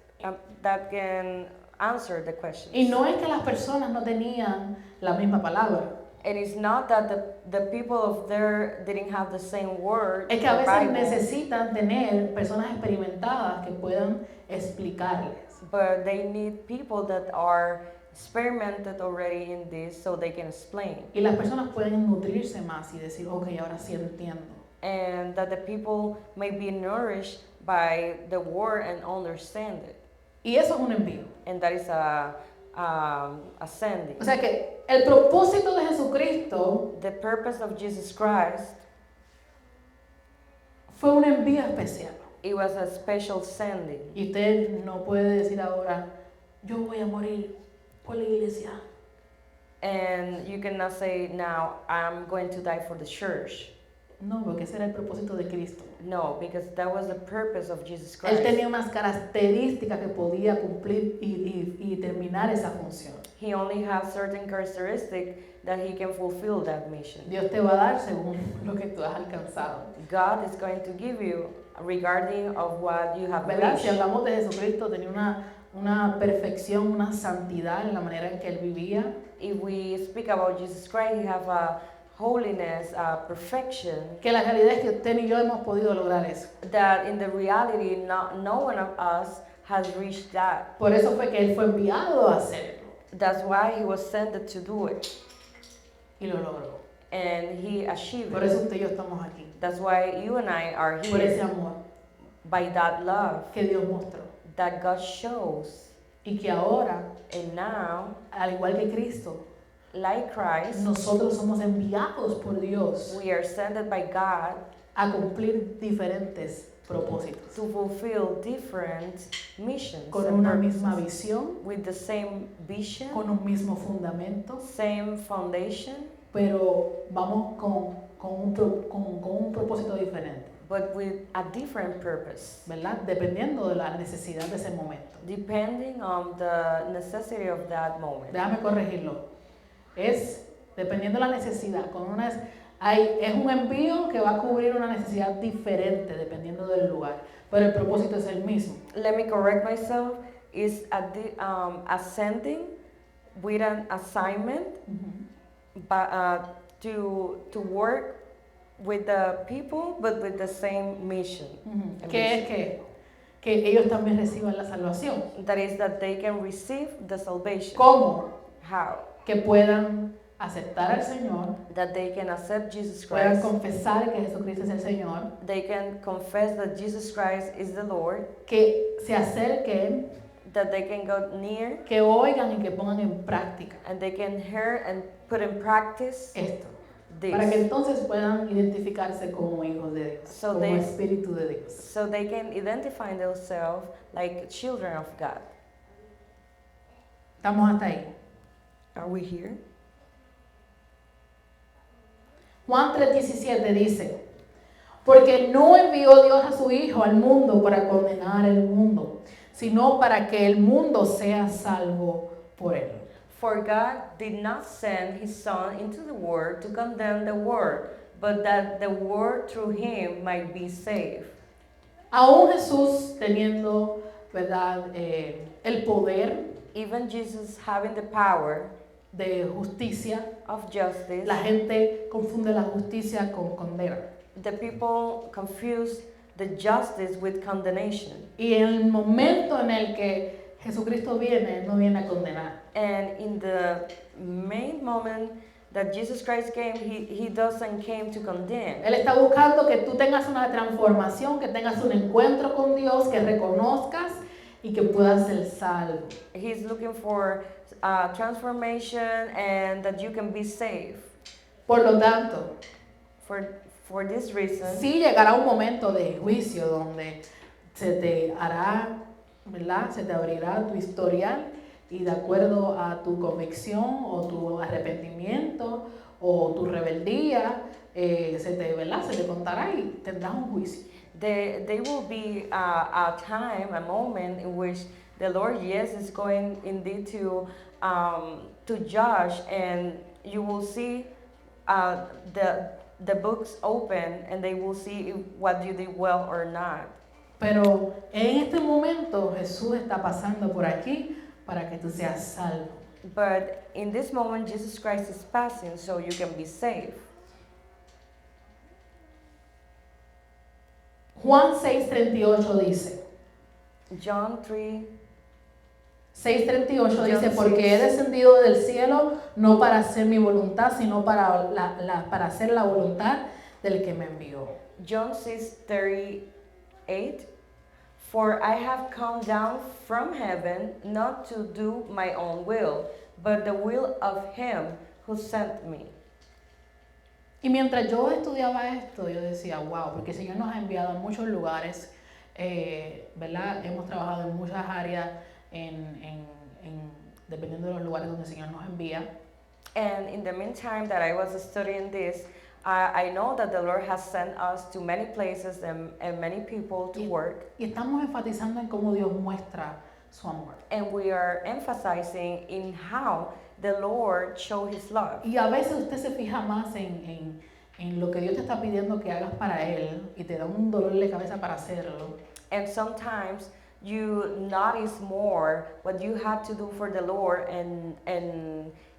that can answer the questions. Y no es que las personas no tenían la misma palabra. And it's not that the people of there didn't have the same word. Es que a the veces Bible, necesitan tener personas experimentadas que puedan explicarles. but they need people that are experimented already in this so they can explain. Y las personas pueden nutrirse más y decir, ok, ahora sí entiendo. And that the people may be nourished by the word and understand it. Y eso es un envío. And that is a sending. O sea que el propósito de Jesucristo The purpose of Jesus Christ, fue un envío especial. it was a special sending. Y usted no puede decir ahora, yo voy a morir por la iglesia. And you cannot say now, I'm going to die for the church. No, porque ese era el propósito de Cristo. No, because that was the purpose of Jesus Él Christ. tenía unas características que podía cumplir y terminar esa función. He only has certain characteristics that he can fulfill that mission. Dios te va a dar según lo que tú has alcanzado. God is going to give you regarding of what you have ¿Verdad? Si reached. hablamos de Jesucristo, tenía una perfección, una santidad en la manera en que él vivía. If we speak about Jesus Christ, he have a holiness, a perfection, Que la realidad es que usted ni yo hemos podido lograr eso. that in the reality no one of us has reached that. Por eso fue que él fue enviado a hacerlo. That's why he was sent to do it, Y lo logró. and he achieved Por eso it. usted y yo estamos aquí. That's why you and I are Por ese here, amor by that love que Dios mostró. that God shows. Y que ahora, And now, al igual que Cristo, like Christ, nosotros somos enviados por Dios we are sent by God a cumplir diferentes propósitos, to fulfill different missions con and una purposes, misma visión, with the same vision, con un mismo fundamento, same foundation, pero vamos con un propósito diferente, but with a different purpose, ¿verdad? Dependiendo de la necesidad de ese momento. depending on the necessity of that moment. Déjame corregirlo. Es dependiendo de la necesidad. Es un envío que va a cubrir una necesidad diferente dependiendo del lugar, pero el propósito es el mismo. Let me correct myself. Is ascending with an assignment to work with the people, but with the same mission. ¿Qué es que ellos también reciban la salvación? That is that they can receive the salvation. ¿Cómo? How? Que puedan aceptar al Señor, That they can accept Jesus puedan Christ. confesar que Jesucristo es el Señor, They can confess that Jesus Christ is the Lord. que se acerquen, That they can go near que oigan y que pongan en práctica and they can hear and put in practice esto, this. para que entonces puedan identificarse como hijos de Dios, So como they- espíritu de Dios. So they can identify themselves like children of God. ¿Estamos hasta ahí? Are we here? Juan 3:17 dice, porque no envió Dios a su Hijo al mundo para condenar el mundo, sino para que el mundo sea salvo por él. For God did not send his Son into the world to condemn the world, but that the world through him might be saved. Aún Jesús teniendo, ¿verdad?, el poder Even Jesus having the power de justicia, of justice, la gente confunde la justicia con condena. the people confuse the justice with condemnation. Y en el momento en el que Jesucristo viene, Él no viene a condenar. And in the main moment that Jesus Christ came, he doesn't came to condemn. Él está buscando que tú tengas una transformación, que tengas un encuentro con Dios, que reconozcas y que puedas ser salvo. He's looking for transformation and that you can be saved. Por lo tanto, For this reason, sí llegará un momento de juicio donde se te hará, ¿verdad? Se te abrirá tu historial y de acuerdo a tu convicción o tu arrepentimiento o tu rebeldía, ¿verdad? Se te contará y tendrás un juicio. there will be a time, a moment in which the Lord, yes, is going indeed to judge, and you will see the books open, and they will see what you did well or not. Pero en este momento Jesús está pasando por aquí para que tú seas salvo. But in this moment, Jesus Christ is passing, so you can be saved. Juan 6:38 dice, John 3. 6:38 dice, John porque 6. he descendido del cielo no para hacer mi voluntad, sino para hacer la voluntad del que me envió. John 6:38. For I have come down from heaven not to do my own will, but the will of him who sent me. Y mientras yo estudiaba esto, yo decía, wow, porque el Señor nos ha enviado a muchos lugares, ¿verdad? Hemos trabajado en muchas áreas, dependiendo de los lugares donde el Señor nos envía. And in the meantime that I was studying this, I know that the Lord has sent us to many places and many people to work. Y estamos enfatizando en cómo Dios muestra su amor. And we are emphasizing in how the Lord showed his love. Y a veces usted se fija más en lo que Dios te está pidiendo que hagas para Él y te da un dolor de cabeza para hacerlo. And sometimes you notice more what you have to do for the Lord, and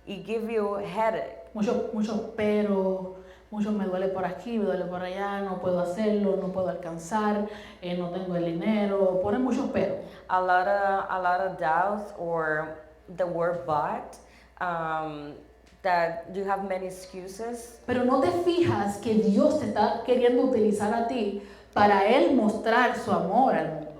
it give you a headache. Muchos pero, muchos me duele por aquí, me duele por allá, no puedo hacerlo, no puedo alcanzar, no tengo el dinero, ponen muchos pero. A lot of doubts, or the word but, that you have many excuses. Pero no te fijas que Dios te está queriendo utilizar a ti para Él mostrar su amor al mundo.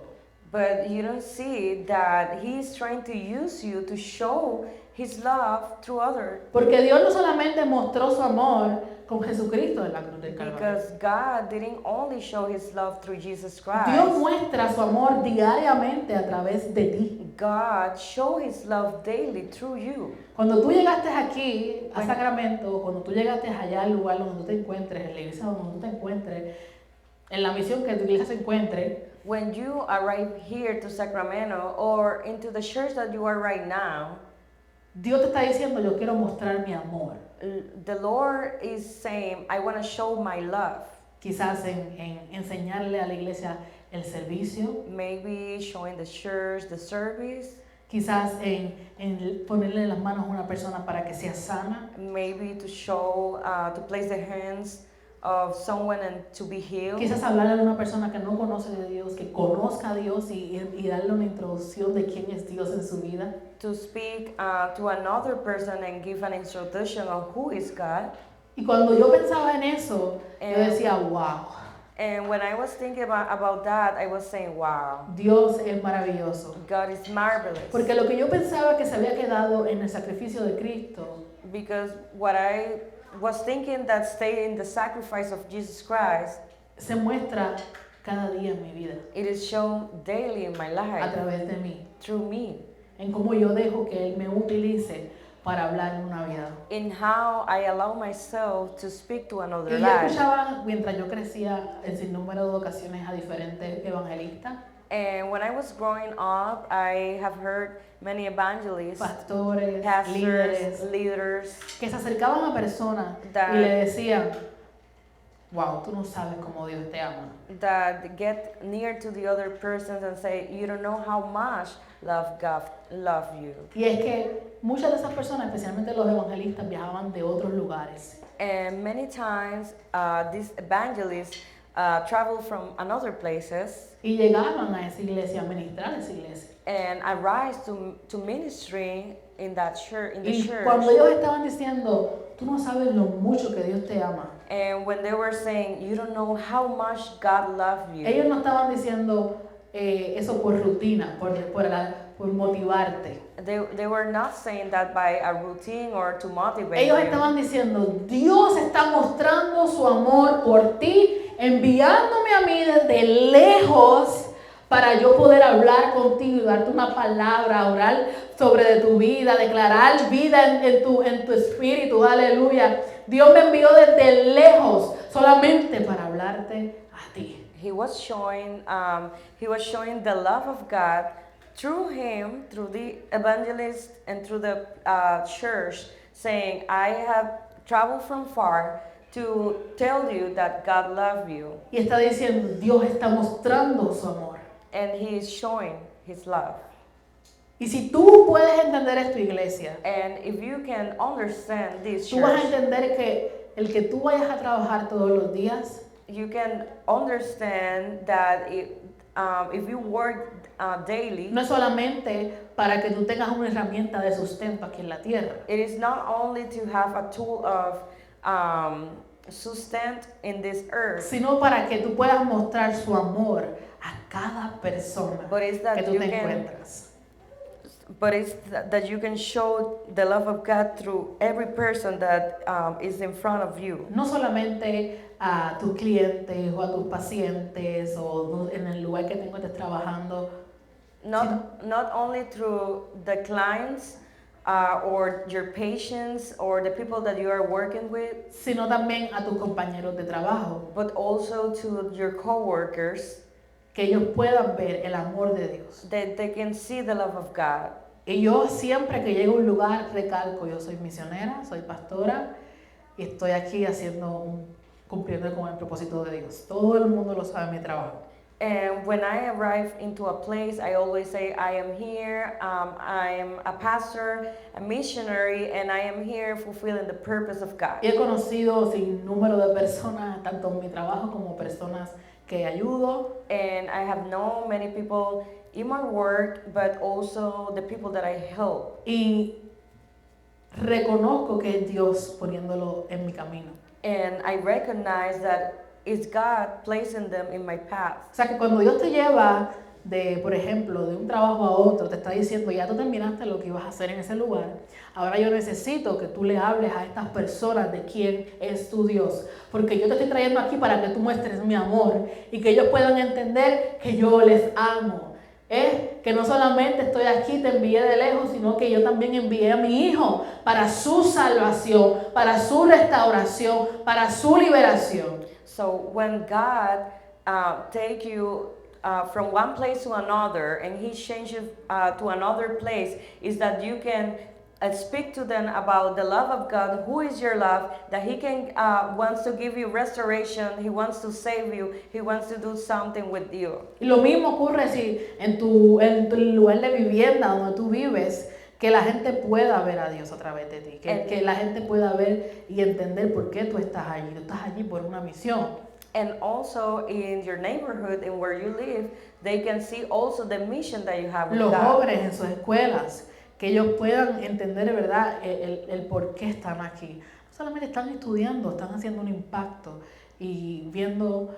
But you don't see that he's trying to use you to show His love through others. Porque Dios no solamente mostró su amor con Jesucristo en la cruz del Calvario. Because God didn't only show His love through Jesus Christ. Dios muestra su amor diariamente a través de ti. God showed His love daily through you. Cuando tú llegaste aquí a Sacramento, cuando tú llegaste allá al lugar donde tú te encuentres, en la iglesia donde tú te encuentres, en la misión que tu iglesia se encuentre, When you arrive here to Sacramento or into the church that you are right now, Dios te está diciendo, yo quiero mostrar mi amor. the Lord is saying, I want to show my love. Quizás en enseñarle a la iglesia el servicio, Maybe showing the church the service, quizás en ponerle las manos a una persona para que sea sana, maybe to show, to place the hands of someone and to be healed. quizás hablarle a una persona que no conoce de Dios, que conozca a Dios y darle una introducción de quién es Dios en su vida. To speak to another person and give an introduction of who is God. Y cuando yo pensaba en eso, yo decía, wow, And when I was thinking about that, I was saying, wow, Dios es maravilloso. God is marvelous. Porque lo que yo pensaba que se había quedado en el sacrificio de Cristo, Because what I was thinking that stayed in the sacrifice of Jesus Christ, se muestra cada día en mi vida, it is shown daily in my a life, través de mí, through me, en cómo yo dejo que Él me utilice para hablar en una vida. in how I allow myself to speak to another Y yo life. escuchaba, mientras yo crecía, en sinnúmero de ocasiones a diferentes evangelistas, And when I was growing up, I have heard many evangelists, pastores, pastors, líderes, leaders, que se acercaban a personas y le decían, wow, tú no sabes cómo Dios te ama. that get near to the other persons and say, you don't know how much God love you. Y es que muchas de esas personas, especialmente los evangelistas, viajaban de otros lugares. And many times, these evangelists travel from another places Y llegaban a esa iglesia, a ministrar a esa iglesia. and arise to ministry in that church, in the Y church. cuando ellos estaban diciendo, tú no sabes lo mucho que Dios te ama, And when they were saying, you don't know how much God loves you. ellos no estaban diciendo eso por rutina, por motivarte. They were not saying that by a routine or to motivate Ellos you. estaban diciendo, Dios está mostrando su amor por ti, enviándome a mí desde lejos para yo poder hablar contigo y darte una palabra, orar sobre de tu vida, declarar vida en tu espíritu, aleluya. Dios me envió desde lejos solamente para hablarte a ti. He was showing the love of God through him, through the evangelist and through the church, saying, I have traveled from far to tell you that God loves you. Y está diciendo, Dios está mostrando su amor. And he is showing his love. Y si tú puedes entender esto, iglesia, And if you can understand this tú vas a church, entender que el que tú vayas a trabajar todos los días, you can understand that if you work daily, no es solamente para que tú tengas una herramienta de sustento aquí en la tierra, it is not only to have a tool of sustenance in this earth, sino para que tú puedas mostrar su amor a cada persona but it's que that tú you te can, encuentras. but it's that you can show the love of God through every person that is in front of you. No solamente a tus clientes o a tus pacientes o en el lugar que te encuentres trabajando, Not only through the clients or your patients or the people that you are working with, sino también a tus compañeros de trabajo, but also to your coworkers, que ellos puedan ver el amor de Dios. that they can see the love of God. Y yo siempre que llego a un lugar recalco, yo soy misionera, soy pastora y estoy aquí cumpliendo con el propósito de Dios. Todo el mundo lo sabe en mi trabajo. And when I arrive into a place, I always say, I am here, I am a pastor, a missionary, and I am here fulfilling the purpose of God. Y he conocido sin número de personas, tanto en mi trabajo como personas que ayudo. And I have known many people in my work, but also the people that I help. Y reconozco que es Dios poniéndolo en mi camino. And I recognize that it's God placing them in my path. O sea que cuando Dios te lleva por ejemplo, de un trabajo a otro, te está diciendo, ya tú terminaste lo que ibas a hacer en ese lugar, ahora yo necesito que tú le hables a estas personas de quién es tu Dios, porque yo te estoy trayendo aquí para que tú muestres mi amor y que ellos puedan entender que yo les amo. Que no solamente estoy aquí, te envié de lejos, sino que yo también envié a mi hijo para su salvación, para su restauración, para su liberación. So when God take you from one place to another, and He changes to another place, is that you can speak to them about the love of God, who is your love, that He can wants to give you restoration, He wants to save you, He wants to do something with you. Y lo mismo ocurre si en tu lugar de vivienda donde tú vives, que la gente pueda ver a Dios a través de ti, que la gente pueda ver y entender por qué tú estás allí. Tú estás allí por una misión. And also in your neighborhood and where you live, they can see also the mission that you have with Los God. jóvenes en sus escuelas, que ellos puedan entender de verdad el por qué están aquí. No solamente están estudiando, están haciendo un impacto y viendo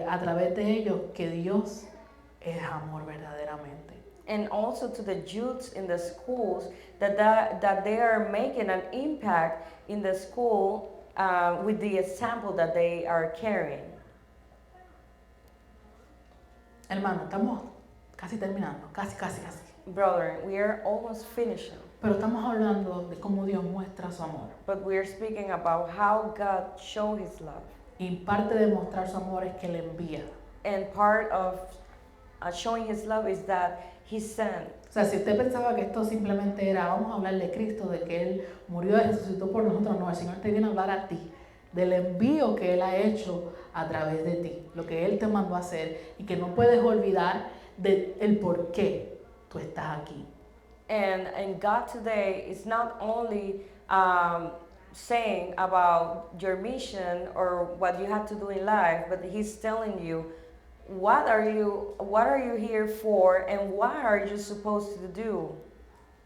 a través de ellos que Dios es amor verdaderamente. And also to the youths in the schools, that they are making an impact in the school with the example that they are carrying. Hermano, estamos casi terminando, casi. Brother, we are almost finishing. Pero estamos hablando de cómo Dios muestra su amor. But we are speaking about how God showed His love. Y parte de mostrar su amor es que le envía. And part of showing His love is that He sent. O sea, si usted pensaba que esto simplemente era, vamos a hablar de Cristo, de que Él murió y resucitó por nosotros, no, el Señor te viene a hablar a ti, del envío que Él ha hecho a través de ti, lo que Él te mandó a hacer y que no puedes olvidar del por qué tú estás aquí. And God today is not only saying about your mission or what you have to do in life, but He's telling you what are you here for and what are you supposed to do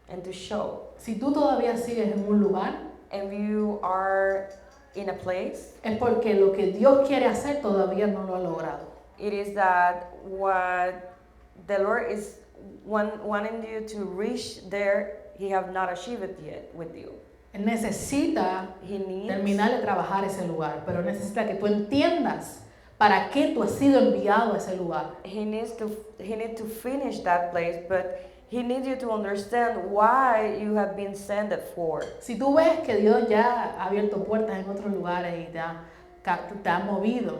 and to show. Si tú todavía sigues en un lugar, and you are in a place, es porque lo que Dios quiere hacer todavía no lo ha logrado. it is that what the Lord is wanting you to reach there, He have not achieved it yet with you. Él necesita He needs terminar de trabajar ese lugar, pero necesita que tú entiendas para qué tú has sido enviado a ese lugar. He needs to finish that place, but He needs you to understand why you have been sent it for. Si tú ves que Dios ya ha abierto puertas en otros lugares y te ha movido,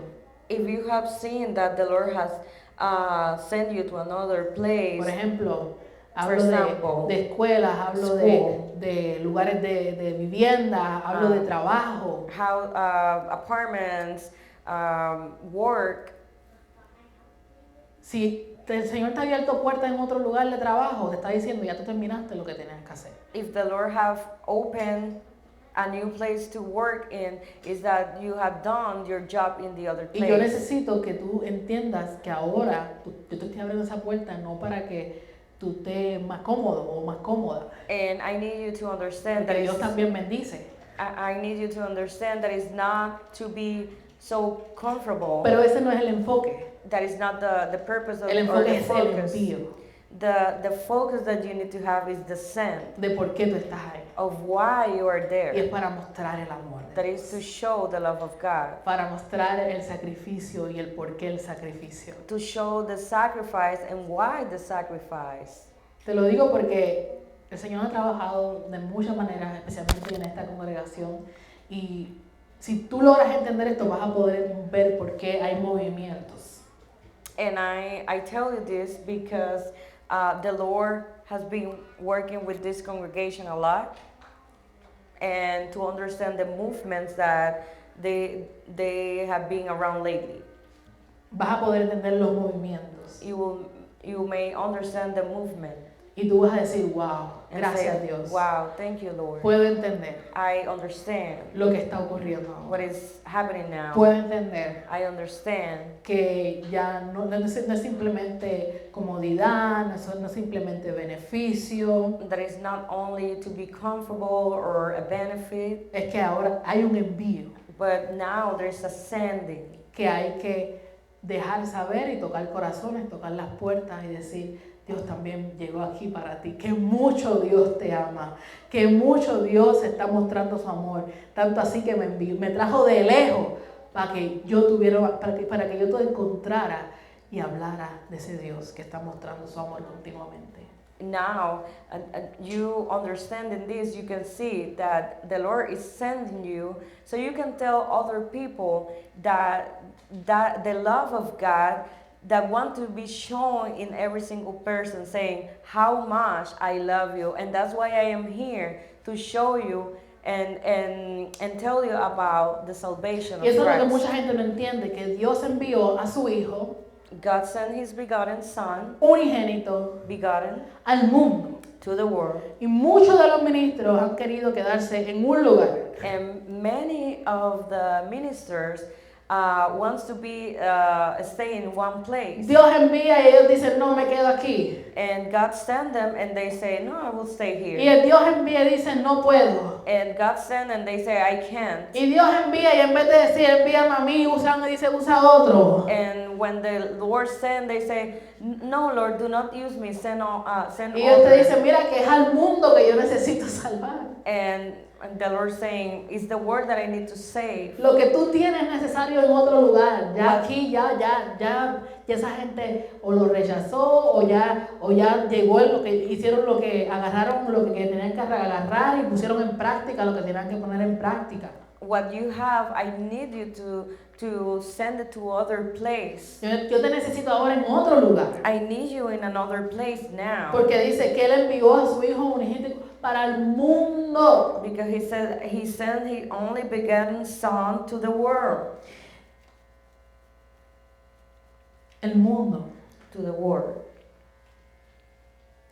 If you have seen that the Lord has sent you to another place, por ejemplo, For hablo example, de escuelas, hablo school. de lugares de vivienda, hablo de trabajo, how apartments, work, si el Señor te ha abierto puertas en otro lugar de trabajo, te está diciendo ya tú terminaste lo que tenías que hacer. if the Lord have opened a new place to work in, is that you have done your job in the other Y yo place. necesito que tú entiendas que ahora yo te estoy abriendo esa puerta no para que tú estés más cómodo o más cómoda, And I need you to understand that porque Dios it's, también bendice. I need you to understand that it's not to be so comfortable. Pero ese no es el enfoque. That is not the purpose of El or enfoque the es el focus. envío The focus that you need to have is the send de por qué tú estás ahí. of why you are Y es there. para mostrar el amor de That Dios. is to show the love of God. Para mostrar el sacrificio y el por qué el sacrificio. To show the sacrifice and why the sacrifice. Te lo digo porque el Señor ha trabajado de muchas maneras, especialmente en esta congregación. Y si tú logras entender esto, vas a poder ver por qué hay movimientos. And I tell you this because the Lord has been working with this congregation a lot, and to understand the movements that they have been around lately. Vas a poder entender los movimientos. You may understand the movement. Y tú vas a decir, wow, And gracias say, Dios. wow, thank you, Lord. Puedo entender I understand lo que está ocurriendo what ahora. is happening now. Puedo entender I understand que ya no es simplemente comodidad, no es simplemente beneficio, that it's not only to be comfortable or a benefit, es que ahora hay un envío but now there's a sending. que hay que dejar saber y tocar corazones, tocar las puertas y decir, Dios también llegó aquí para ti, que mucho Dios te ama, que mucho Dios está mostrando su amor, tanto así que me trajo de lejos para que yo te encontrara y hablara de ese Dios que está mostrando su amor continuamente. Now, you understand in this, you can see that the Lord is sending you so you can tell other people that the love of God that want to be shown in every single person, saying how much I love you, and that's why I am here to show you and tell you about the salvation Y eso of es lo que Christ. mucha gente no entiende, que Dios envió a su Hijo God sent His begotten Son, unigénito begotten al mundo. to the world. Y muchos de los ministros han querido quedarse en un lugar. And many of the ministers wants to be stay in one place. Dios envía y ellos dicen, no, me quedo aquí. And God send them and they say, no, I will stay Y here. el Dios envía y dice, no puedo. And God send and they say, I can't. Y Dios envía y en vez de decir, envíame a mí, usa uno y dice, usa a otro. And when the Lord send, they say, no, Lord, do not use me, send Y Dios te dice, others. mira que es al mundo que yo necesito salvar. And the Lord saying, it's the word that I need to save. Lo que tú tienes es necesario en otro lugar. Ya What- aquí, ya esa gente o lo rechazó o ya llegó lo que hicieron, lo que agarraron, lo que tenían que agarrar y pusieron en práctica lo que tenían que poner en práctica. What you have, I need you to send it to other place. Yo te necesito ahora en otro lugar. I need you in another place now. Porque dice que Él envió a su Hijo unigénito para el mundo. Because He said He sent His only begotten Son to the world. El mundo. To the world.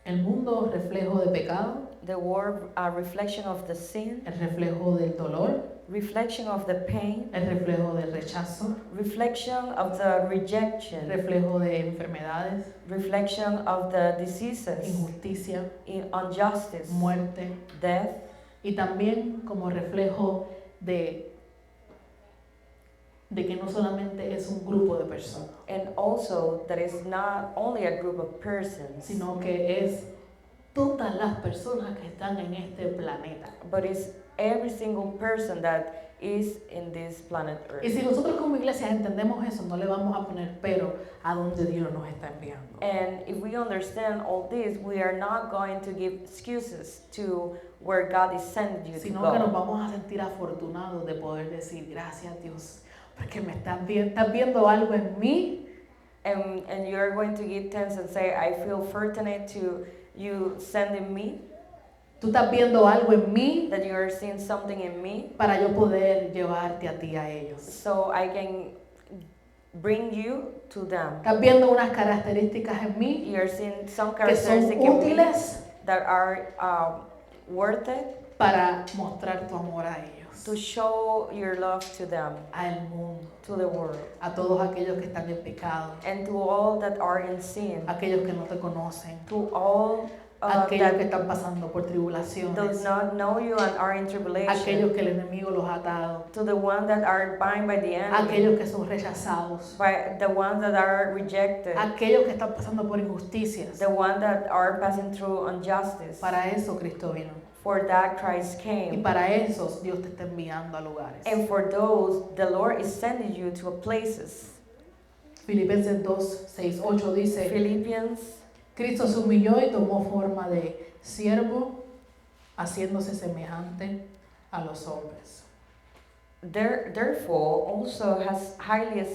El mundo reflejo de pecado, The world, a reflection of the sin, el reflejo del dolor, reflection of the pain, el reflejo del rechazo, reflection of the el rejection, reflejo de enfermedades, reflection of the diseases, injusticia, injustice, muerte, death, y también como reflejo de que no solamente es un grupo de personas, and also that is not only a group of persons, sino que es todas las personas que están en este planeta. but it's every single person that is in this planet Y Earth. si nosotros como iglesia entendemos eso, no le vamos a poner pero a donde Dios nos está enviando. And if we understand all this, we are not going to give excuses to where God is sending you to Sino que nos go. vamos a sentir afortunados de poder decir gracias Dios, porque me estás viendo algo en mí. And you're going to give thanks and say, I feel fortunate to you sending me, Tú estás viendo algo en mí that you are seeing something in me, para yo poder llevarte a ti a ellos. so I can bring you to them. Estás viendo unas características en mí You're seeing some que son characteristics in me útiles that are worth it para mostrar tu amor a ellos, to show your love to them, al mundo, to the world, a todos aquellos que están en pecado, and to all that are in sin, aquellos que no te conocen, to all aquellos que that están pasando por do tribulaciones, not know you and are in tribulation, aquellos que el enemigo los ha atado, to the ones that are bound by the enemy, aquellos que son rechazados, by the ones that are rejected, aquellos que están pasando por injusticias. the ones that are passing through injustice. Para eso Cristo vino. For that Christ Y came. para esos Dios te está enviando a lugares. And for those, the Lord is sending you to places. Filipenses 2, 6, 8 dice, Philippians, Cristo se humilló y tomó forma de siervo, haciéndose semejante a los hombres. therefore, also has highly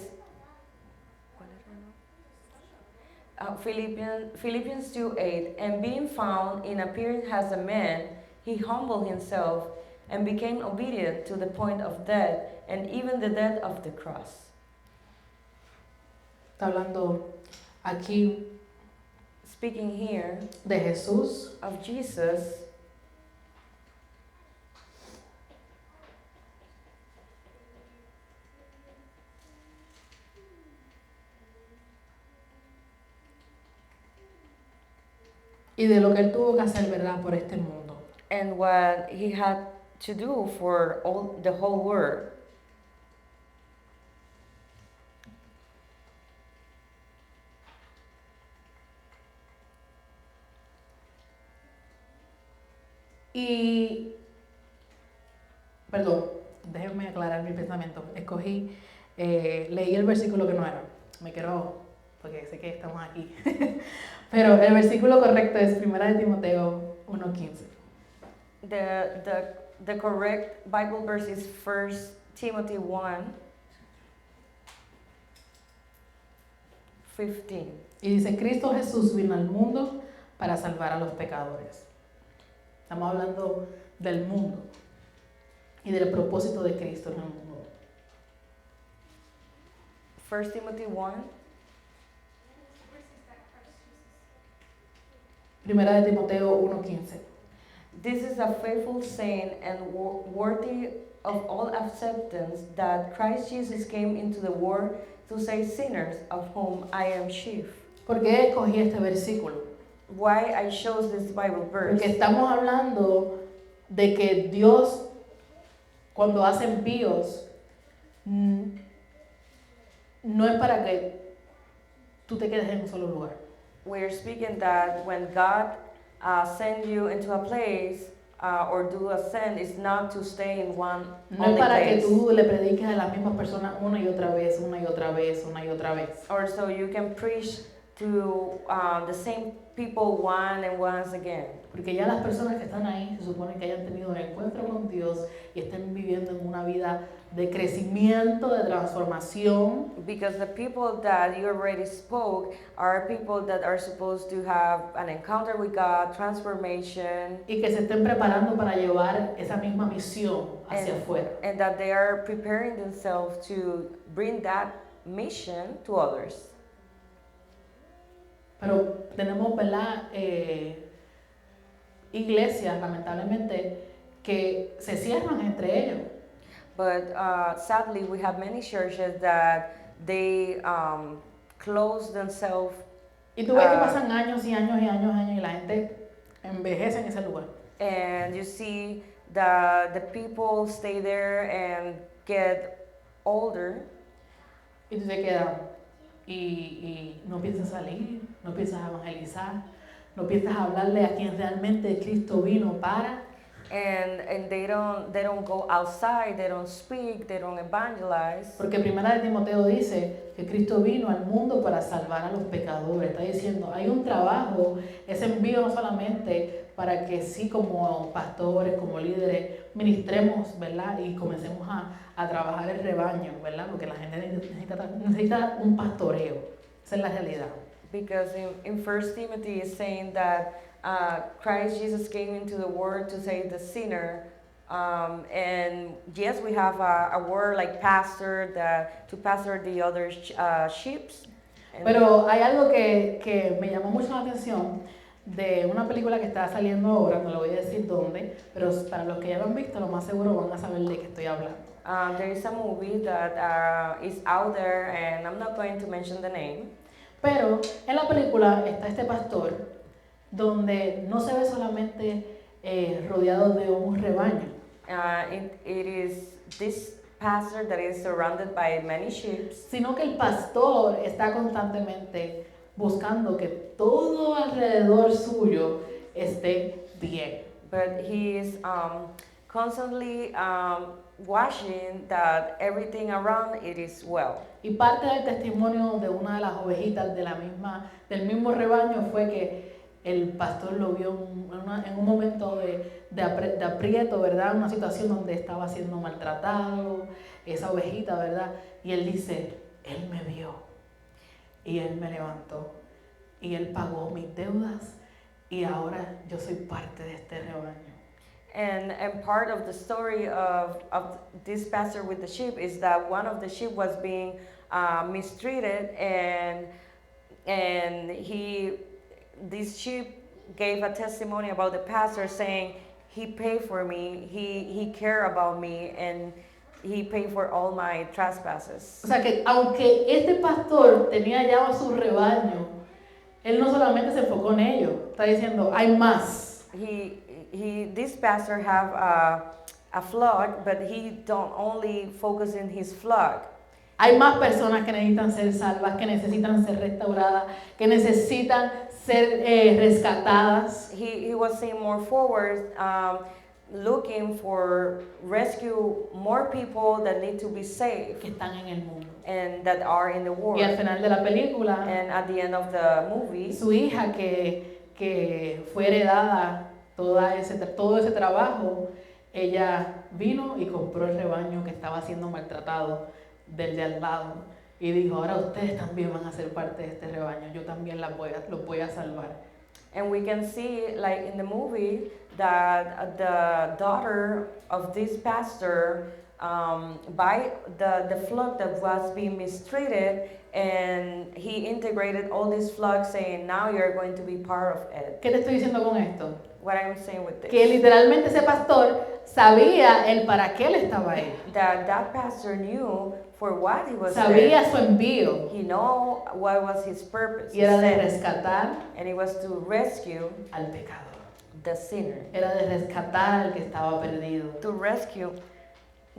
Philippians 2:8, and being found in appearance as a man, he humbled himself and became obedient to the point of death, and even the death of the cross. Está hablando aquí Speaking here de Jesús, of Jesus, y de lo que Él tuvo que hacer, ¿verdad?, por este mundo. and what he had to do for all the whole world. Y, perdón, déjenme aclarar mi pensamiento. Leí el versículo que no era. Me quiero, porque sé que estamos aquí. Pero el versículo correcto es 1 de Timoteo 1:15. The correct Bible verse is 1 Timothy 1:15. Y dice, Cristo Jesús vino al mundo para salvar a los pecadores. Estamos hablando del mundo y del propósito de Cristo en el mundo. 1 Timothy 1. Primera de Timoteo 1:15. This is a faithful saying and worthy of all acceptance that Christ Jesus came into the world to save sinners, of whom I am chief. ¿Por qué escogí este versículo? Why I chose this Bible verse? Porque estamos hablando de que Dios, cuando hace envíos, no es para que tú te quedes en un solo lugar. We're speaking that when God send you into a place or do a send, it's not to stay in one No only es para place. que tú le prediques a las mismas personas una y otra vez, una y otra vez, una y otra vez. Or so you can preach to the same people one and once again. Porque ya las personas que están ahí se supone que hayan tenido un encuentro con Dios y estén viviendo en una vida de crecimiento, de transformación. Because the people that you already spoke are people that are supposed to have an encounter with God, transformation, Y que se estén preparando para llevar esa misma misión hacia afuera. and that they are preparing themselves to bring that mission to others. Pero tenemos, ¿verdad? Iglesias, lamentablemente, que se cierran entre ellos. But sadly, we have many churches that they close themselves, Y tú ves que pasan años y años y años y años y la gente envejece en ese lugar. and you see the people stay there and get older, Y tú te quedas y no piensas salir, no piensas evangelizar, no piensas hablarle a quien realmente Cristo vino para. and they don't go outside, they don't speak, they don't evangelize. Porque Primera de Timoteo dice que Cristo vino al mundo para salvar a los pecadores. Está diciendo, hay un trabajo, ese envío no solamente para que sí como pastores, como líderes, ministremos, ¿verdad? Y comencemos a trabajar el rebaño, ¿verdad? Porque la gente necesita un pastoreo. Esa es la realidad. Because in 1 Timothy is saying that Christ Jesus came into the world to save the sinner. And yes, we have a word like pastor, to pastor the other sheep. Pero hay algo que me llamó mucho la atención de una película que está saliendo ahora, no le voy a decir dónde, pero para los que ya lo han visto, lo más seguro van a saber de qué estoy hablando. There is a movie that is out there, and I'm not going to mention the name. Pero en la película está este pastor donde no se ve solamente rodeado de un rebaño, It is this pastor that is surrounded by many sheep, sino que el pastor está constantemente buscando que todo alrededor suyo esté bien. but he is constantly watching that everything around it is well. Y parte del testimonio de una de las ovejitas del mismo rebaño fue que el pastor lo vio en un momento de aprieto, ¿verdad? Una situación donde estaba siendo maltratado, esa ovejita, ¿verdad? Y él dice, él me vio y él me levantó y él pagó mis deudas y ahora yo soy parte de este rebaño. And part of the story of this pastor with the sheep is that one of the sheep was being mistreated, and this sheep gave a testimony about the pastor saying he paid for me, he cared about me, and he paid for all my trespasses. O sea que aunque este pastor tenía ya a su rebaño, él no solamente se enfocó en ello, está diciendo, hay más. This pastor have a flock, but he don't only focus in his flock. Hay más personas que necesitan ser salvas, que necesitan ser restauradas, que necesitan ser rescatadas. He was seeing more forward, looking for rescue more people that need to be saved Que están en el mundo. and that are in the Y al world. final de la película, And at the end of the movie, su hija que fue heredada todo ese trabajo, ella vino y compró el rebaño que estaba siendo maltratado del de al lado y dijo, ahora ustedes también van a ser parte de este rebaño, yo también los voy a salvar. and we can see, like in the movie, that the daughter of this pastor, by the flock that was being mistreated, and he integrated all these flocks, saying, now you're going to be part of it. ¿Qué te estoy diciendo con esto? What I'm saying with Que this, literalmente ese pastor sabía el para qué él estaba ahí, that pastor knew for what he was there. sabía su envío He know what was his purpose, y era de his sent, rescatar and it was to rescue al pecador, the sinner, era de rescatar al que estaba perdido, to rescue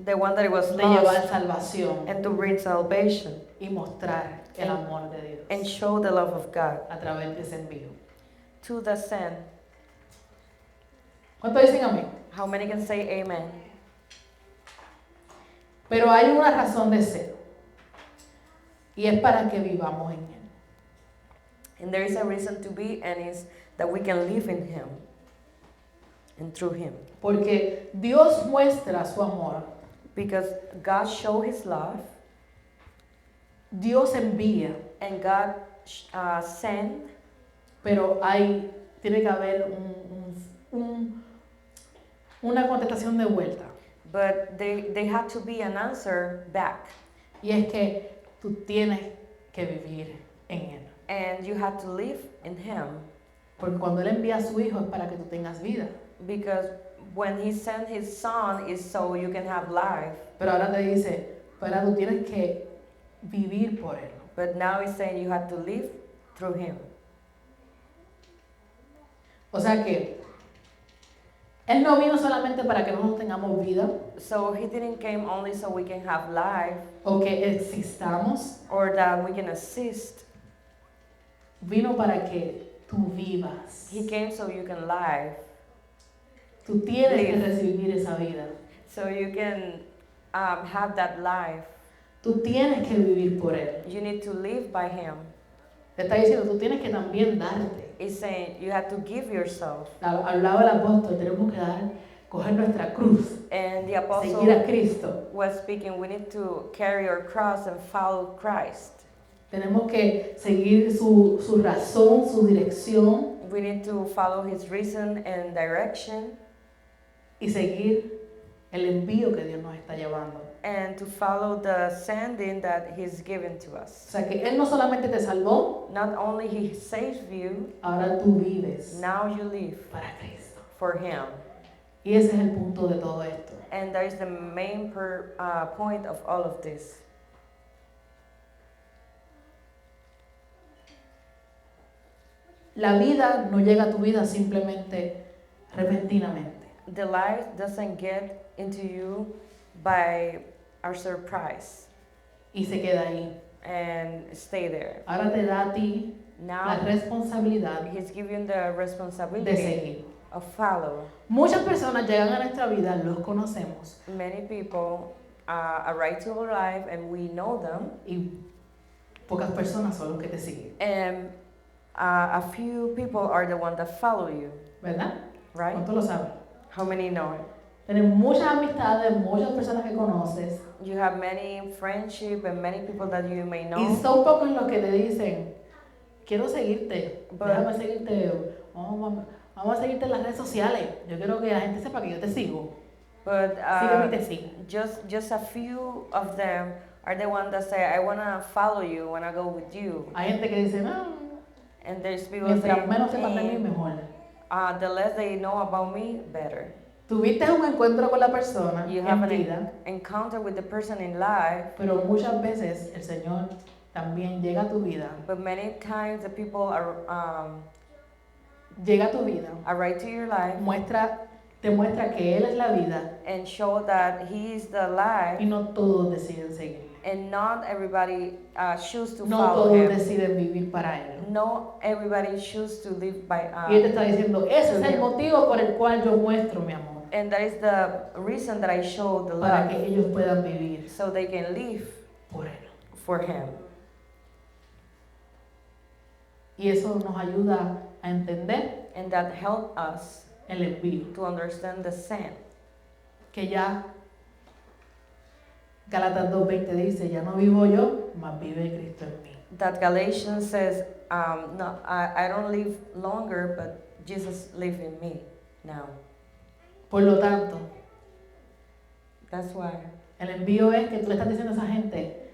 the one that was de llevar lost, salvación and to bring salvation y mostrar el amor de Dios and show the love of God a través de ese envío. to the sin. ¿Cuánto dicen amén? How many can say amen? Pero hay una razón de ser y es para que vivamos en Él. And there is a reason to be, and it's that we can live in Him and through Him. Porque Dios muestra su amor, Because God showed His love, Dios envía, and God sent, pero tiene que haber una contestación de vuelta. but they had to be an answer back. Y es que tú tienes que vivir en Él. And you had to live in Him. Porque cuando Él envía a su Hijo es para que tú tengas vida. Because when He sent His Son, is so you can have life. Pero ahora te dice, pero tú tienes que vivir por Él. But now He's saying you have to live through Him. O sea que Él no vino solamente para que nosotros tengamos vida So He didn't came only so we can have life o que existamos, or that we can assist. vino para que tú vivas. He came so you can live. Tú tienes que Live. recibir esa vida. So you can have that life. Tú tienes que vivir por Él. You need to live by Him. Te está diciendo, tú tienes que también darte. He's saying you have to give yourself. Al lado del apóstol tenemos que coger nuestra cruz, And the seguir a apostle Cristo. was speaking, we need to carry our cross and follow Christ. Tenemos que seguir su razón, su dirección We need to follow His reason and direction, y seguir el envío que Dios nos está llevando. and to follow the sending that He's given to O us. sea que Él no solamente te salvó, Not only He saved you, ahora tú vives now you live para Cristo. for Him. Y ese es el punto de todo esto. And that is the main point of all of this. La vida no llega a tu vida simplemente repentinamente. The life doesn't get into you by a surprise Y se queda ahí. and stay there. Ahora te da a ti la Now responsabilidad He's given the de responsibility seguir. of follow. Muchas personas llegan a nuestra vida, los conocemos, Many people arrive to our life and we know them, y pocas personas son los que te siguen, and a few people are the ones that follow you, ¿verdad? right? ¿Cuántos lo saben? How many know it? Tenemos muchas amistades, muchas personas que conoces, You have many friendship and many people that you may y know, son pocos los que te dicen, quiero seguirte, But- déjame seguirte, vamos a seguirte en las redes sociales, yo quiero que la gente sepa que yo te sigo, but sígueme y te sigo. just a few of them are the ones that say, I want to follow you, I want to go with you. Hay gente que dice, no, And there's people mientras menos sepas de saying, mí, mejor. the less they know about me, better. Tuviste un encuentro con la persona You en have vida, an encounter with the person in life, pero muchas veces el Señor también llega a tu vida, but many times the people are llega a tu vida, arrive to your life te muestra que Él es la vida and show that He is the life, y no todos deciden seguirle. And not everybody choose to No follow todos him. deciden vivir para Él. No everybody choose to live by. Y Él te está diciendo, ese es el motivo por el cual yo muestro mi amor, And that is the reason that I show the para love, que ellos puedan vivir so they can live por Él. for him. Y eso nos ayuda a entender And that help us el envío, to understand the sin. que ya Gálatas 2:20 dice, ya no vivo yo, mas vive Cristo en mí. That Galatians says, no, I don't live longer, but Jesus lives in me now. Por lo tanto, That's why. el envío es que tú le estás diciendo a esa gente,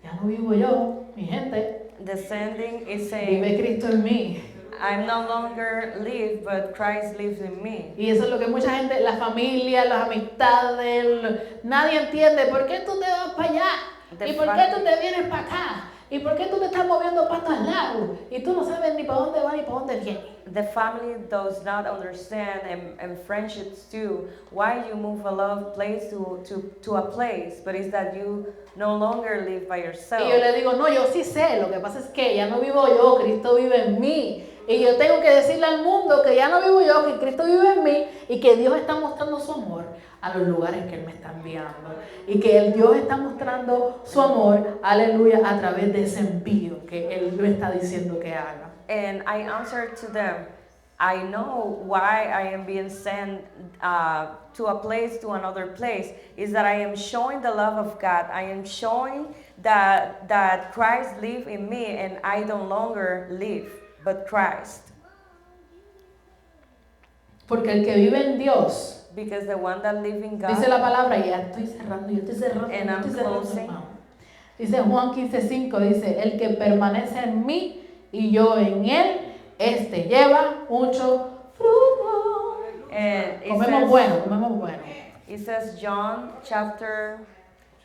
ya no vivo yo, mi gente, The sending is saying, vive Cristo en mí. I'm no longer live, but Christ lives in me. Y eso es lo que mucha gente, la familia, las amistades, nadie entiende. ¿Por qué tú te vas para allá? ¿Y por qué tú te vienes para acá? ¿Y por qué tú te estás moviendo para todos lados? Y tú no sabes ni para dónde va ni para dónde viene. The family does not understand, and friendships too, why you move a love place to a place, but it's that you no longer live by yourself. Y yo le digo, no, yo sí sé, lo que pasa es que ya no vivo yo, Cristo vive en mí. Y yo tengo que decirle al mundo que ya no vivo yo, que Cristo vive en mí y que Dios está mostrando su amor a los lugares que Él me está enviando. Y que el Dios está mostrando su amor, aleluya, a través de ese envío que Él me está diciendo que haga. And I answered to them, I know why I am being sent to a place, to another place, is that I am showing the love of God. I am showing that Christ lives in me, and I don't longer live, but Christ. Porque el que vive en Dios, Because the one that lives in God, dice la palabra, y ya estoy cerrando, And I'm closing. hermano. Dice Juan 15:5, dice, el que permanece en mí y yo en él, este lleva mucho fruto. and it Comemos bueno. It says John chapter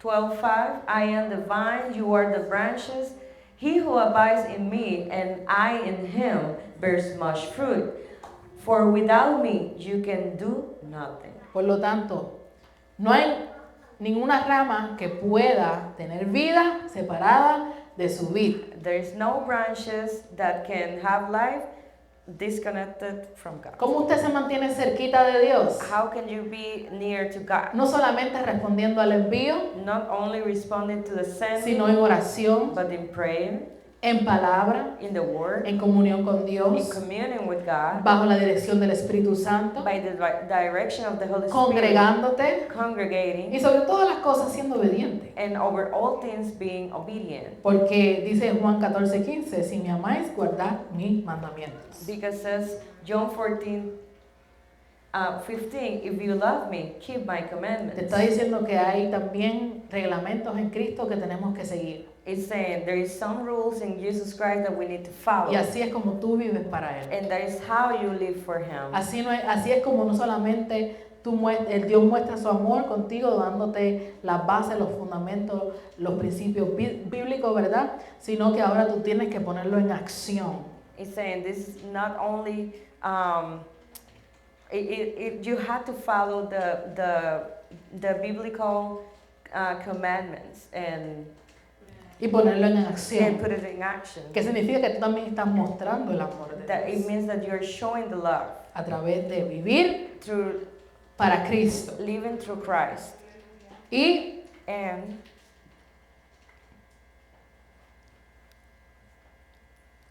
12:5, I am the vine, you are the branches. He who abides in me and I in him bears much fruit. For without me you can do nothing. Por lo tanto, no hay ninguna rama que pueda tener vida separada de su vid. There is no branches that can have life disconnected from God. ¿Cómo usted se mantiene cerquita de Dios? How can you be near to God? No solamente respondiendo al envío, Not only responding to the sending, sino en oración, but in praying, en palabra, in the word, en comunión con in Dios, communion with God, bajo la dirección del Espíritu Santo, by the direction of the Holy Spirit, congregándote congregating, y sobre todas las cosas siendo obediente. and over all things being obedient. Porque dice Juan 14:15, si me amáis, guardad mis mandamientos. Because says John 14:15, if you love me, keep my Te commandments. está diciendo que hay también reglamentos en Cristo que tenemos que seguir. It's saying there is some rules in Jesus Christ that we need to follow. Y así es como tú vives para Él. And that is how you live for Him. Así es como no solamente el Dios muestra su amor contigo, dándote las bases, los fundamentos, los principios bíblicos, ¿verdad? Sino que ahora tú tienes que ponerlo en acción. It's saying this is not only you have to follow the biblical commandments Y ponerlo en and acción. put it in action. Que significa que tú también estás mostrando el amor de That it Dios means that you're showing the love a través de vivir through para Cristo. living through Christ. Y And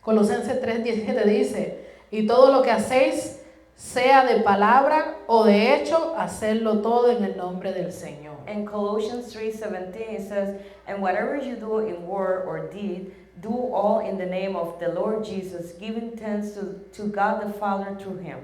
Colosenses 3:17 dice, y todo lo que hacéis, sea de palabra o de hecho, hacerlo todo en el nombre del Señor. in Colossians 3:17 it says, and whatever you do in word or deed, do all in the name of the Lord Jesus, giving thanks to God the Father through Him.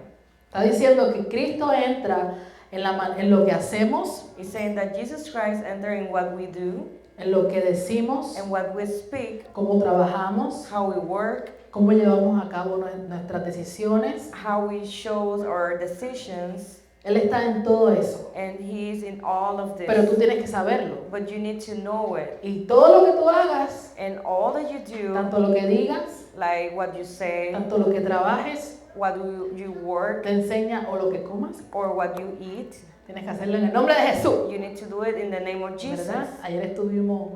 Está diciendo que Cristo entra en lo que hacemos, It's saying that Jesus Christ enter in what we do en lo que decimos, and what we speak, cómo trabajamos, how we work, cómo llevamos a cabo nuestras decisiones. how we show our decisions, Él está en todo eso, and He is in all of this. pero tú tienes que saberlo. But you need to know it. Y todo lo que tú hagas, And all that you do, tanto lo que digas, like what you say, tanto lo que trabajes, what you work, te enseña o lo que comas, or what you eat, tienes que hacerlo en el nombre de Jesús. you need to do it in the name of Jesus. ¿Verdad? Ayer estuvimos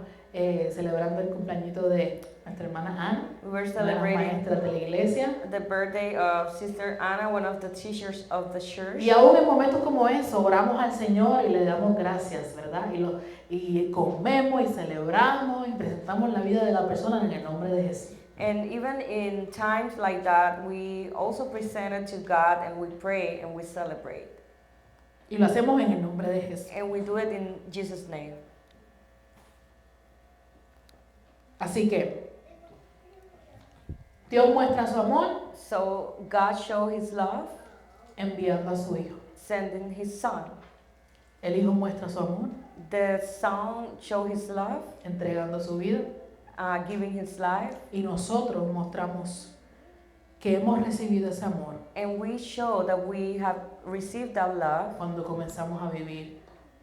celebrando el cumpleañito de nuestra hermana Ana, We were una de las celebrating maestras de la iglesia. the birthday of Sister Anna, one of the teachers of the church. Y aún en momentos como eso, oramos al Señor y le damos gracias, ¿verdad? Y comemos y celebramos y presentamos la vida de la persona en el nombre de Jesús. And even in times like that, we also present it to God and we pray and we celebrate. Y lo hacemos en el nombre de Jesús. And we do it in Jesus' name. Así que Dios muestra su amor So God showed his love, enviando a su Hijo. sending his son. El Hijo muestra su amor The son showed his love, entregando su vida. giving his life. Y nosotros mostramos que hemos recibido ese amor And we show that we have received that love cuando comenzamos a vivir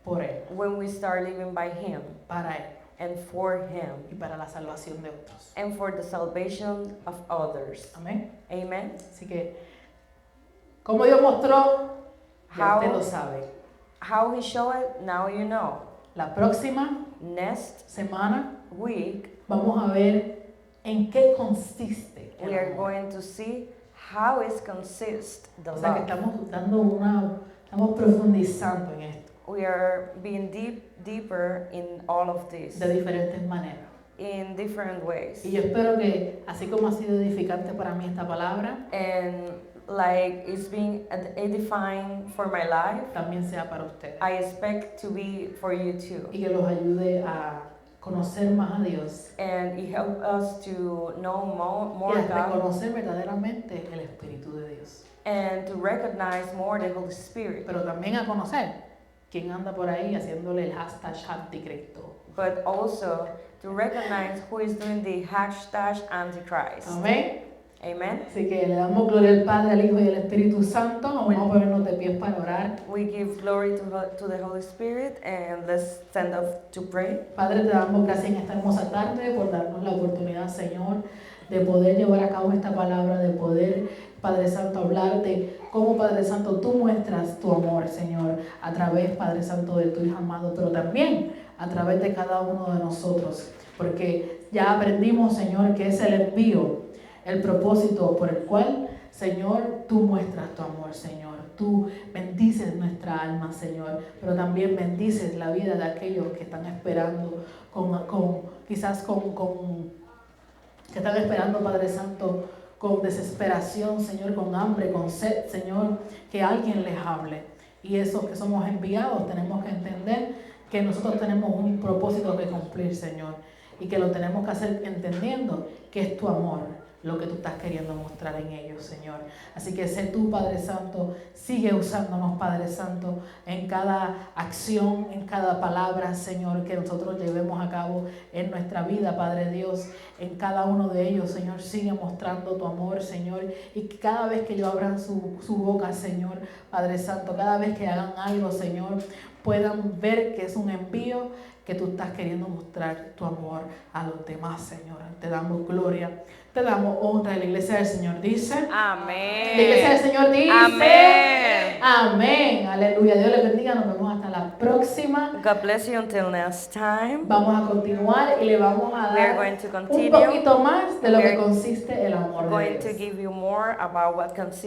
por Él, when we start living by him para Él and for him y para la salvación de otros. and for the salvation of others. Amén. Amen. Así que, como Dios mostró, ya usted lo How, sabe. how he showed it, now you know. La próxima Next semana week, vamos a ver en qué consiste el we are amor. going to see how it consists the O sea que love. estamos profundizando en esto We are being deeper in all of this de diferentes maneras. in different ways. Y yo espero que, así como ha sido edificante para mí esta palabra, And like it's being edifying for my life, también sea para ustedes. I expect to be for you too. Y que los ayude a conocer más a Dios And it helps us to know more y a God reconocer verdaderamente el Espíritu de Dios. and to recognize more the Holy Spirit, Pero también a conocer quién anda por ahí haciéndole el hashtag anticristo. but also to recognize who is doing the hashtag Antichrist. Amén. Amen. Así que le damos gloria al Padre, al Hijo y al Espíritu Santo. Vamos a ponernos de pies para orar. We give glory to the Holy Spirit and let's stand up to pray. Padre, te damos gracias en esta hermosa tarde por darnos la oportunidad, Señor, de poder llevar a cabo esta palabra, de poder, Padre Santo, hablar de cómo, Padre Santo, tú muestras tu amor, Señor, a través, Padre Santo, de tu Hijo amado, pero también a través de cada uno de nosotros, porque ya aprendimos, Señor, que es el envío, el propósito por el cual, Señor, tú muestras tu amor, Señor. Tú bendices nuestra alma, Señor, pero también bendices la vida de aquellos que están esperando, que están esperando, Padre Santo, con desesperación, Señor, con hambre, con sed, Señor, que alguien les hable. Y esos que somos enviados tenemos que entender que nosotros tenemos un propósito que cumplir, Señor, y que lo tenemos que hacer entendiendo que es tu amor lo que tú estás queriendo mostrar en ellos, Señor. Así que sé tú, Padre Santo, sigue usándonos, Padre Santo, en cada acción, en cada palabra, Señor, que nosotros llevemos a cabo en nuestra vida, Padre Dios. En cada uno de ellos, Señor, sigue mostrando tu amor, Señor. Y que cada vez que ellos abran su boca, Señor, Padre Santo, cada vez que hagan algo, Señor, puedan ver que es un envío, que tú estás queriendo mostrar tu amor a los demás, Señor. Te damos gloria, te damos honra. La iglesia del Señor dice. Amen. La iglesia del Señor dice. Amen. Amén. Aleluya. Dios les bendiga. Nos vemos hasta la próxima. God bless you until next time. Vamos a continuar y le vamos a We are dar going to un continue. poquito más de lo We que are consiste el amor de Going Dios. to give you more about what consists